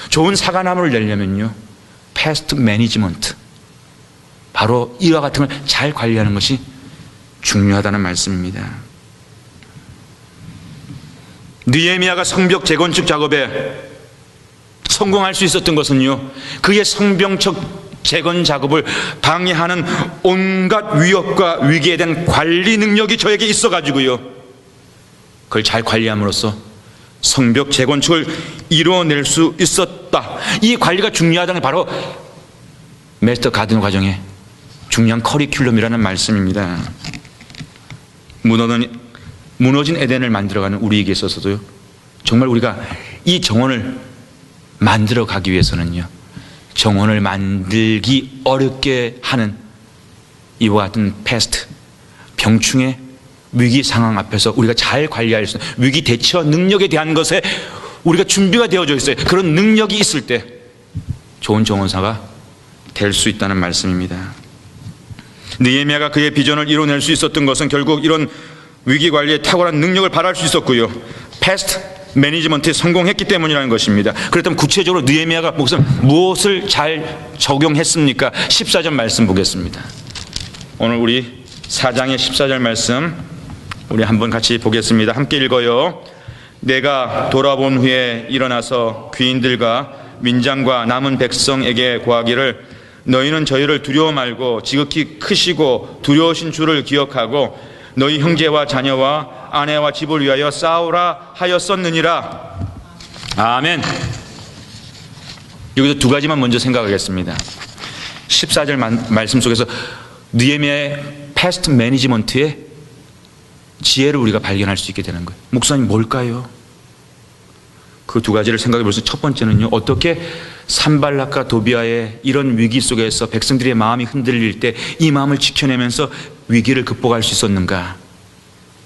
좋은 사과나무를 내려면요, 패스트 매니지먼트, 바로 이와 같은 걸 잘 관리하는 것이 중요하다는 말씀입니다. 느헤미야가 성벽 재건축 작업에 성공할 수 있었던 것은요, 그의 성벽 재건 작업을 방해하는 온갖 위협과 위기에 대한 관리 능력이 저에게 있어가지고요, 그걸 잘 관리함으로써 성벽 재건축을 이루어낼 수 있었다. 이 관리가 중요하다는 게 바로 마스터 가든 과정의 중요한 커리큘럼이라는 말씀입니다. 무너진 에덴을 만들어가는 우리에게 있어서도요, 정말 우리가 이 정원을 만들어가기 위해서는요, 정원을 만들기 어렵게 하는 이와 같은 패스트, 병충해 위기 상황 앞에서 우리가 잘 관리할 수 있는 위기 대처 능력에 대한 것에 우리가 준비가 되어져 있어요. 그런 능력이 있을 때 좋은 정원사가 될 수 있다는 말씀입니다. 느헤미야가 그의 비전을 이뤄낼 수 있었던 것은 결국 이런 위기 관리에 탁월한 능력을 발휘할 수 있었고요, 패스트 매니지먼트에 성공했기 때문이라는 것입니다. 그렇다면 구체적으로 느헤미야가 무엇을 잘 적용했습니까? 14절 말씀 보겠습니다. 오늘 우리 4장의 14절 말씀 우리 한번 같이 보겠습니다. 함께 읽어요. 내가 돌아본 후에 일어나서 귀인들과 민장과 남은 백성에게 고하기를, 너희는 저희를 두려워 말고 지극히 크시고 두려우신 주를 기억하고 너희 형제와 자녀와 아내와 집을 위하여 싸우라 하였었느니라. 아멘. 여기서 두 가지만 먼저 생각하겠습니다. 14절 말씀 속에서 느헤미야의 패스트 매니지먼트의 지혜를 우리가 발견할 수 있게 되는 거예요. 목사님 뭘까요? 그 두 가지를 생각해 볼 수, 첫 번째는요, 어떻게 산발락과 도비아의 이런 위기 속에서 백성들의 마음이 흔들릴 때 이 마음을 지켜내면서 위기를 극복할 수 있었는가?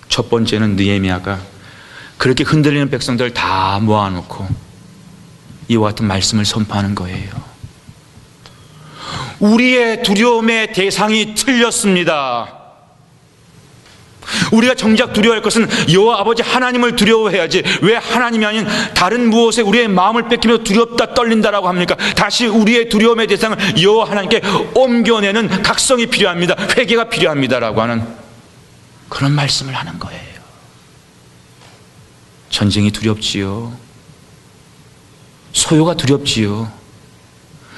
첫 번째는 느헤미야가 그렇게 흔들리는 백성들을 다 모아놓고 이와 같은 말씀을 선포하는 거예요. 우리의 두려움의 대상이 틀렸습니다. 우리가 정작 두려워할 것은 여호와 아버지 하나님을 두려워해야지, 왜 하나님이 아닌 다른 무엇에 우리의 마음을 뺏기며 두렵다 떨린다라고 합니까? 다시 우리의 두려움의 대상을 여호와 하나님께 옮겨내는 각성이 필요합니다. 회개가 필요합니다라고 하는 그런 말씀을 하는 거예요. 전쟁이 두렵지요. 소요가 두렵지요.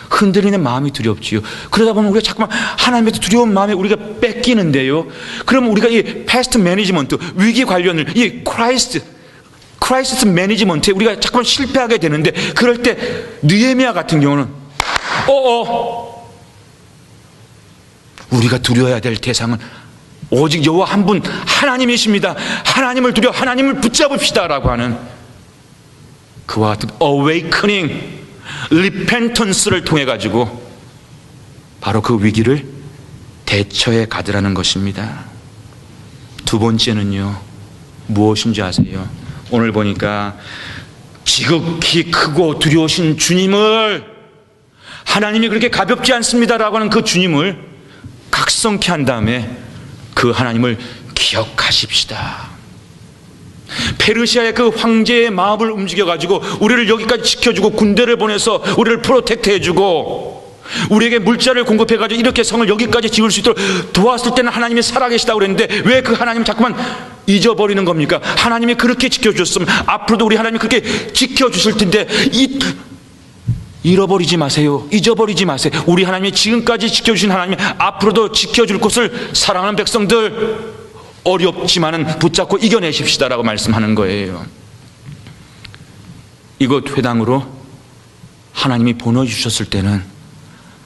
흔들리는 마음이 두렵지요. 그러다 보면 우리가 자꾸만 하나님의 두려운 마음에 우리가 뺏기는데요. 그러면 우리가 이 패스트 매니지먼트, 위기 관련을, 이 크라이시스 매니지먼트에 우리가 자꾸만 실패하게 되는데, 그럴 때 느헤미야 같은 경우는 우리가 두려워해야 될 대상은 오직 여호와 한 분 하나님이십니다. 하나님을 두려워 하나님을 붙잡읍시다라고 하는 그와 같은 awakening, 리펜턴스를 통해 가지고 바로 그 위기를 대처해 가더라는 것입니다. 두 번째는요, 무엇인지 아세요? 오늘 보니까 지극히 크고 두려우신 주님을, 하나님이 그렇게 가볍지 않습니다라고 하는 그 주님을 각성케 한 다음에 그 하나님을 기억하십시다. 페르시아의 그 황제의 마음을 움직여가지고 우리를 여기까지 지켜주고 군대를 보내서 우리를 프로텍트 해주고 우리에게 물자를 공급해가지고 이렇게 성을 여기까지 지을 수 있도록 도왔을 때는 하나님이 살아계시다고 그랬는데 왜 그 하나님을 자꾸만 잊어버리는 겁니까? 하나님이 그렇게 지켜주셨으면 앞으로도 우리 하나님이 그렇게 지켜주실 텐데 잃어버리지 마세요. 잊어버리지 마세요. 우리 하나님이 지금까지 지켜주신 하나님이 앞으로도 지켜줄 것을 사랑하는 백성들, 어렵지만은 붙잡고 이겨내십시다라고 말씀하는 거예요. 이곳 회당으로 하나님이 보내주셨을 때는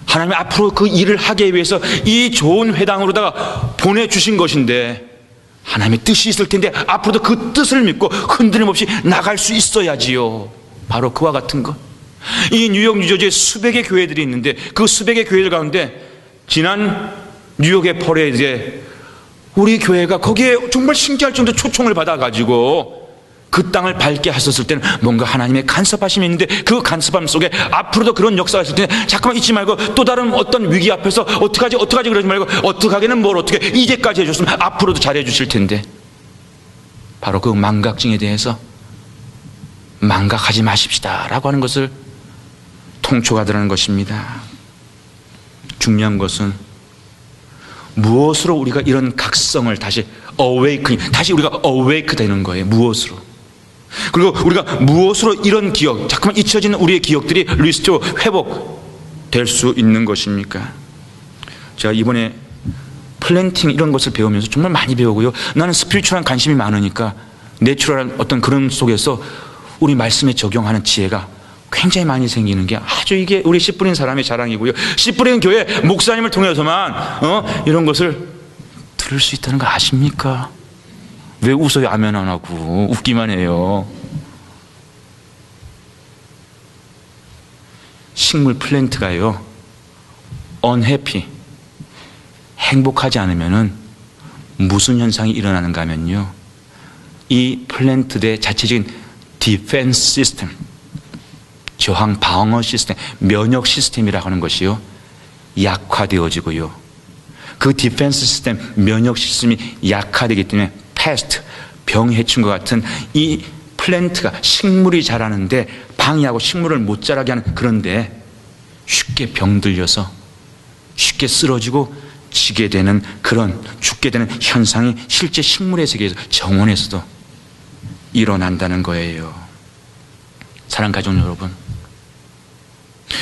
하나님이 앞으로 그 일을 하기 위해서 이 좋은 회당으로다가 보내주신 것인데 하나님의 뜻이 있을 텐데 앞으로도 그 뜻을 믿고 흔들림 없이 나갈 수 있어야지요. 바로 그와 같은 것. 이 뉴욕, 뉴저지에 수백의 교회들이 있는데 그 수백의 교회들 가운데 지난 뉴욕의 퍼레이드에 우리 교회가 거기에 정말 신기할 정도로 초청을 받아가지고 그 땅을 밝게 하셨을 때는 뭔가 하나님의 간섭하심이 있는데 그 간섭함 속에 앞으로도 그런 역사가 있을 때 잠깐만 잊지 말고 또 다른 어떤 위기 앞에서 어떡하지 그러지 말고 어떡하기는 뭘 어떻게 이제까지 해줬으면 앞으로도 잘해 주실 텐데 바로 그 망각증에 대해서 망각하지 마십시다 라고 하는 것을 통촉하더라는 것입니다. 중요한 것은 무엇으로 우리가 이런 각성을 다시 awakening, 다시 우리가 awake 되는 거예요. 무엇으로? 그리고 우리가 무엇으로 이런 기억, 자꾸만 잊혀지는 우리의 기억들이 리스토어, 회복될 수 있는 것입니까? 제가 이번에 플랜팅 이런 것을 배우면서 정말 많이 배우고요. 나는 스피리추얼한 관심이 많으니까 내추럴한 어떤 그런 속에서 우리 말씀에 적용하는 지혜가 굉장히 많이 생기는 게 아주 이게 우리 씨 뿌린 사람의 자랑이고요. 씨 뿌리는 교회 목사님을 통해서만 이런 것을 들을 수 있다는 거 아십니까? 왜 웃어요? 아멘 안 하고 웃기만 해요. 식물 플랜트가요 unhappy, 행복하지 않으면은 무슨 현상이 일어나는가 하면요 이 플랜트의 자체적인 디펜스 시스템, 저항 방어 시스템, 면역 시스템이라고 하는 것이요 약화되어지고요. 그 디펜스 시스템, 면역 시스템이 약화되기 때문에 패스트, 병해충과 같은 이 플랜트가 식물이 자라는데 방해하고 식물을 못 자라게 하는, 그런데 쉽게 병들려서 쉽게 쓰러지고 지게 되는 그런 죽게 되는 현상이 실제 식물의 세계에서 정원에서도 일어난다는 거예요. 사랑하는 가족 여러분,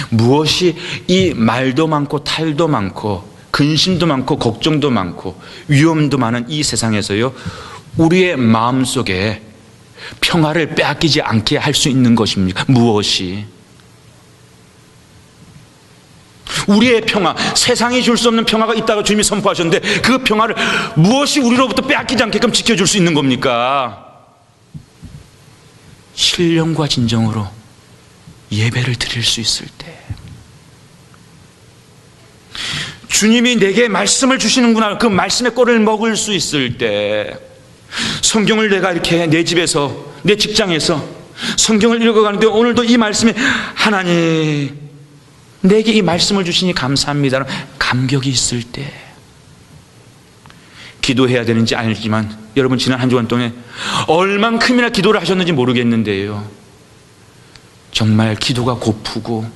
무엇이 이 말도 많고 탈도 많고 근심도 많고 걱정도 많고 위험도 많은 이 세상에서요 우리의 마음속에 평화를 빼앗기지 않게 할 수 있는 것입니까? 무엇이? 우리의 평화, 세상이 줄 수 없는 평화가 있다고 주님이 선포하셨는데 그 평화를 무엇이 우리로부터 빼앗기지 않게끔 지켜줄 수 있는 겁니까? 신령과 진정으로 예배를 드릴 수 있을 때, 주님이 내게 말씀을 주시는구나, 그 말씀의 꼴을 먹을 수 있을 때, 성경을 내가 이렇게 내 집에서 내 직장에서 성경을 읽어가는데 오늘도 이 말씀이 하나님 내게 이 말씀을 주시니 감사합니다라는 감격이 있을 때, 기도해야 되는지 알지만 여러분 지난 한 주간 동안 얼만큼이나 기도를 하셨는지 모르겠는데요 정말 기도가 고프고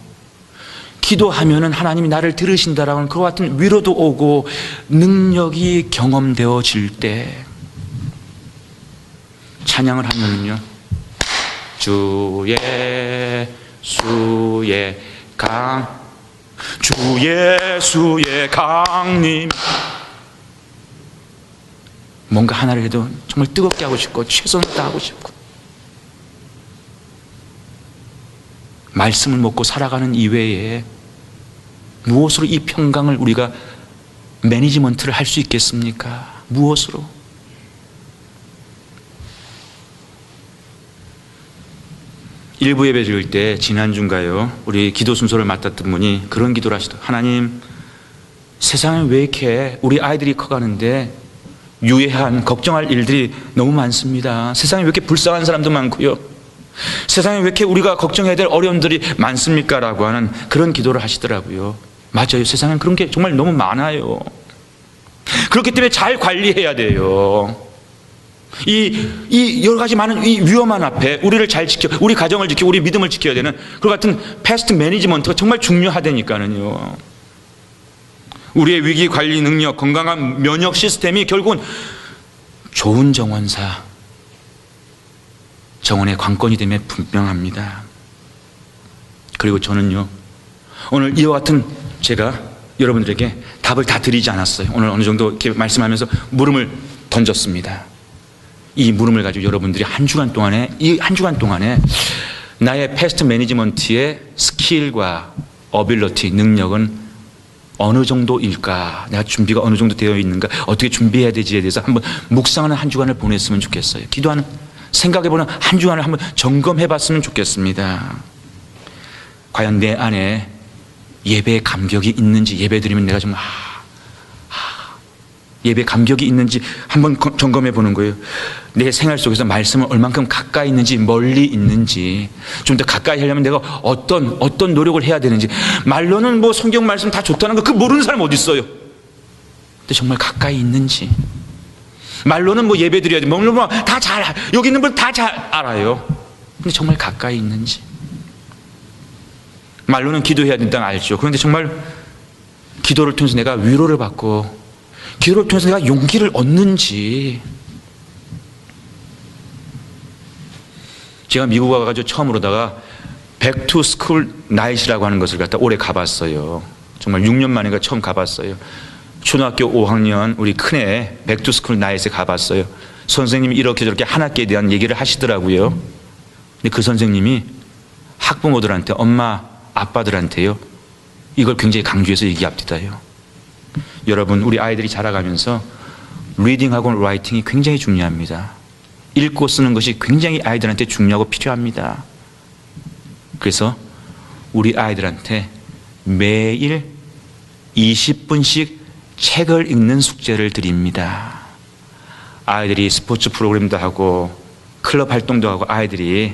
기도하면은 하나님이 나를 들으신다라는 그와 같은 위로도 오고 능력이 경험되어질 때 찬양을 하면은요 주 예수의 강림, 뭔가 하나를 해도 정말 뜨겁게 하고 싶고 최선을 다하고 싶고 말씀을 먹고 살아가는 이외에 무엇으로 이 평강을 우리가 매니지먼트를 할 수 있겠습니까? 무엇으로? 일부 예배 드릴 때 지난주인가요 우리 기도 순서를 맡았던 분이 그런 기도를 하시더라고요. 하나님, 세상에 왜 이렇게 우리 아이들이 커가는데 유해한 걱정할 일들이 너무 많습니다. 세상에 왜 이렇게 불쌍한 사람도 많고요 세상에 왜 이렇게 우리가 걱정해야 될 어려움들이 많습니까? 라고 하는 그런 기도를 하시더라고요. 맞아요. 세상엔 그런 게 정말 너무 많아요. 그렇기 때문에 잘 관리해야 돼요. 이 여러 가지 많은 이 위험한 앞에 우리를 잘 지켜, 우리 가정을 지켜, 우리 믿음을 지켜야 되는 그 같은 패스트 매니지먼트가 정말 중요하다니까요. 우리의 위기 관리 능력, 건강한 면역 시스템이 결국은 좋은 정원사, 정원의 관건이 됨에 분명합니다. 그리고 저는요, 오늘 이와 같은 제가 여러분들에게 답을 다 드리지 않았어요. 오늘 어느 정도 이렇게 말씀하면서 물음을 던졌습니다. 이 물음을 가지고 여러분들이 한 주간 동안에 나의 패스트 매니지먼트의 스킬과 어빌러티, 능력은 어느 정도일까? 내가 준비가 어느 정도 되어 있는가? 어떻게 준비해야 되지에 대해서 한번 묵상하는 한 주간을 보냈으면 좋겠어요. 기도하는, 생각해보는 한 주간을 한번 점검해봤으면 좋겠습니다. 과연 내 안에 예배의 감격이 있는지, 예배 드리면 내가 좀 예배 감격이 있는지 한번 점검해 보는 거예요. 내 생활 속에서 말씀을 얼만큼 가까이 있는지 멀리 있는지, 좀 더 가까이 하려면 내가 어떤 노력을 해야 되는지. 말로는 뭐 성경 말씀 다 좋다는 거, 그 모르는 사람 어디 있어요? 근데 정말 가까이 있는지. 말로는 뭐 예배 드려야 돼, 말로는 뭐 다 잘, 여기 있는 분 다 잘 알아요. 근데 정말 가까이 있는지. 말로는 기도해야 된다는 알죠. 그런데 정말 기도를 통해서 내가 위로를 받고, 기도를 통해서 내가 용기를 얻는지. 제가 미국 와가지고 처음으로다가 Back to School Night이라고 하는 것을 갖다 올해 가봤어요. 정말 6년 만에 처음 가봤어요. 초등학교 5학년 우리 큰애 Back to School Night에 가봤어요. 선생님이 이렇게 저렇게 한 학기에 대한 얘기를 하시더라고요. 근데 그 선생님이 학부모들한테, 엄마 아빠들한테요, 이걸 굉장히 강조해서 얘기합니다요. 여러분, 우리 아이들이 자라가면서 리딩하고 라이팅이 굉장히 중요합니다. 읽고 쓰는 것이 굉장히 아이들한테 중요하고 필요합니다. 그래서 우리 아이들한테 매일 20분씩 책을 읽는 숙제를 드립니다. 아이들이 스포츠 프로그램도 하고 클럽 활동도 하고, 아이들이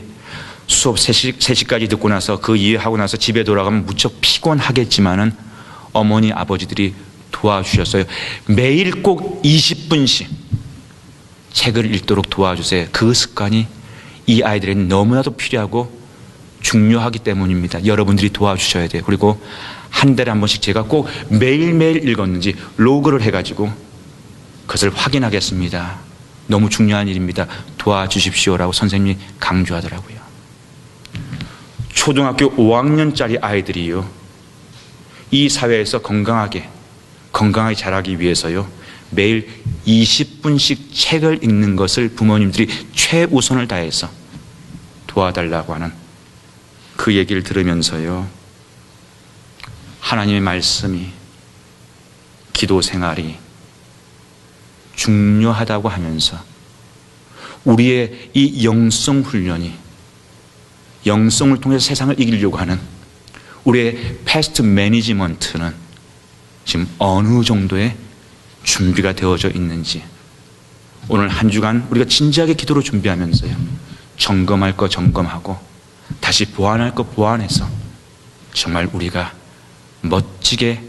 수업 3시까지 듣고 나서 그 이해 하고 나서 집에 돌아가면 무척 피곤하겠지만은 어머니 아버지들이 도와주셨어요. 매일 꼭 20분씩 책을 읽도록 도와주세요. 그 습관이 이 아이들에게는 너무나도 필요하고 중요하기 때문입니다. 여러분들이 도와주셔야 돼요. 그리고 한 달에 한 번씩 제가 꼭 매일매일 읽었는지 로그를 해가지고 그것을 확인하겠습니다. 너무 중요한 일입니다. 도와주십시오라고 선생님이 강조하더라고요. 초등학교 5학년짜리 아이들이요, 이 사회에서 건강하게 자라기 위해서요, 매일 20분씩 책을 읽는 것을 부모님들이 최우선을 다해서 도와달라고 하는 그 얘기를 들으면서요, 하나님의 말씀이, 기도 생활이 중요하다고 하면서 우리의 이 영성 훈련이, 영성을 통해서 세상을 이기려고 하는 우리의 패스트 매니지먼트는 지금 어느 정도의 준비가 되어져 있는지, 오늘 한 주간 우리가 진지하게 기도로 준비하면서요, 점검할 거 점검하고 다시 보완할 거 보완해서 정말 우리가 멋지게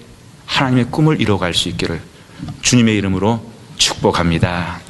하나님의 꿈을 이뤄갈 수 있기를 주님의 이름으로 축복합니다.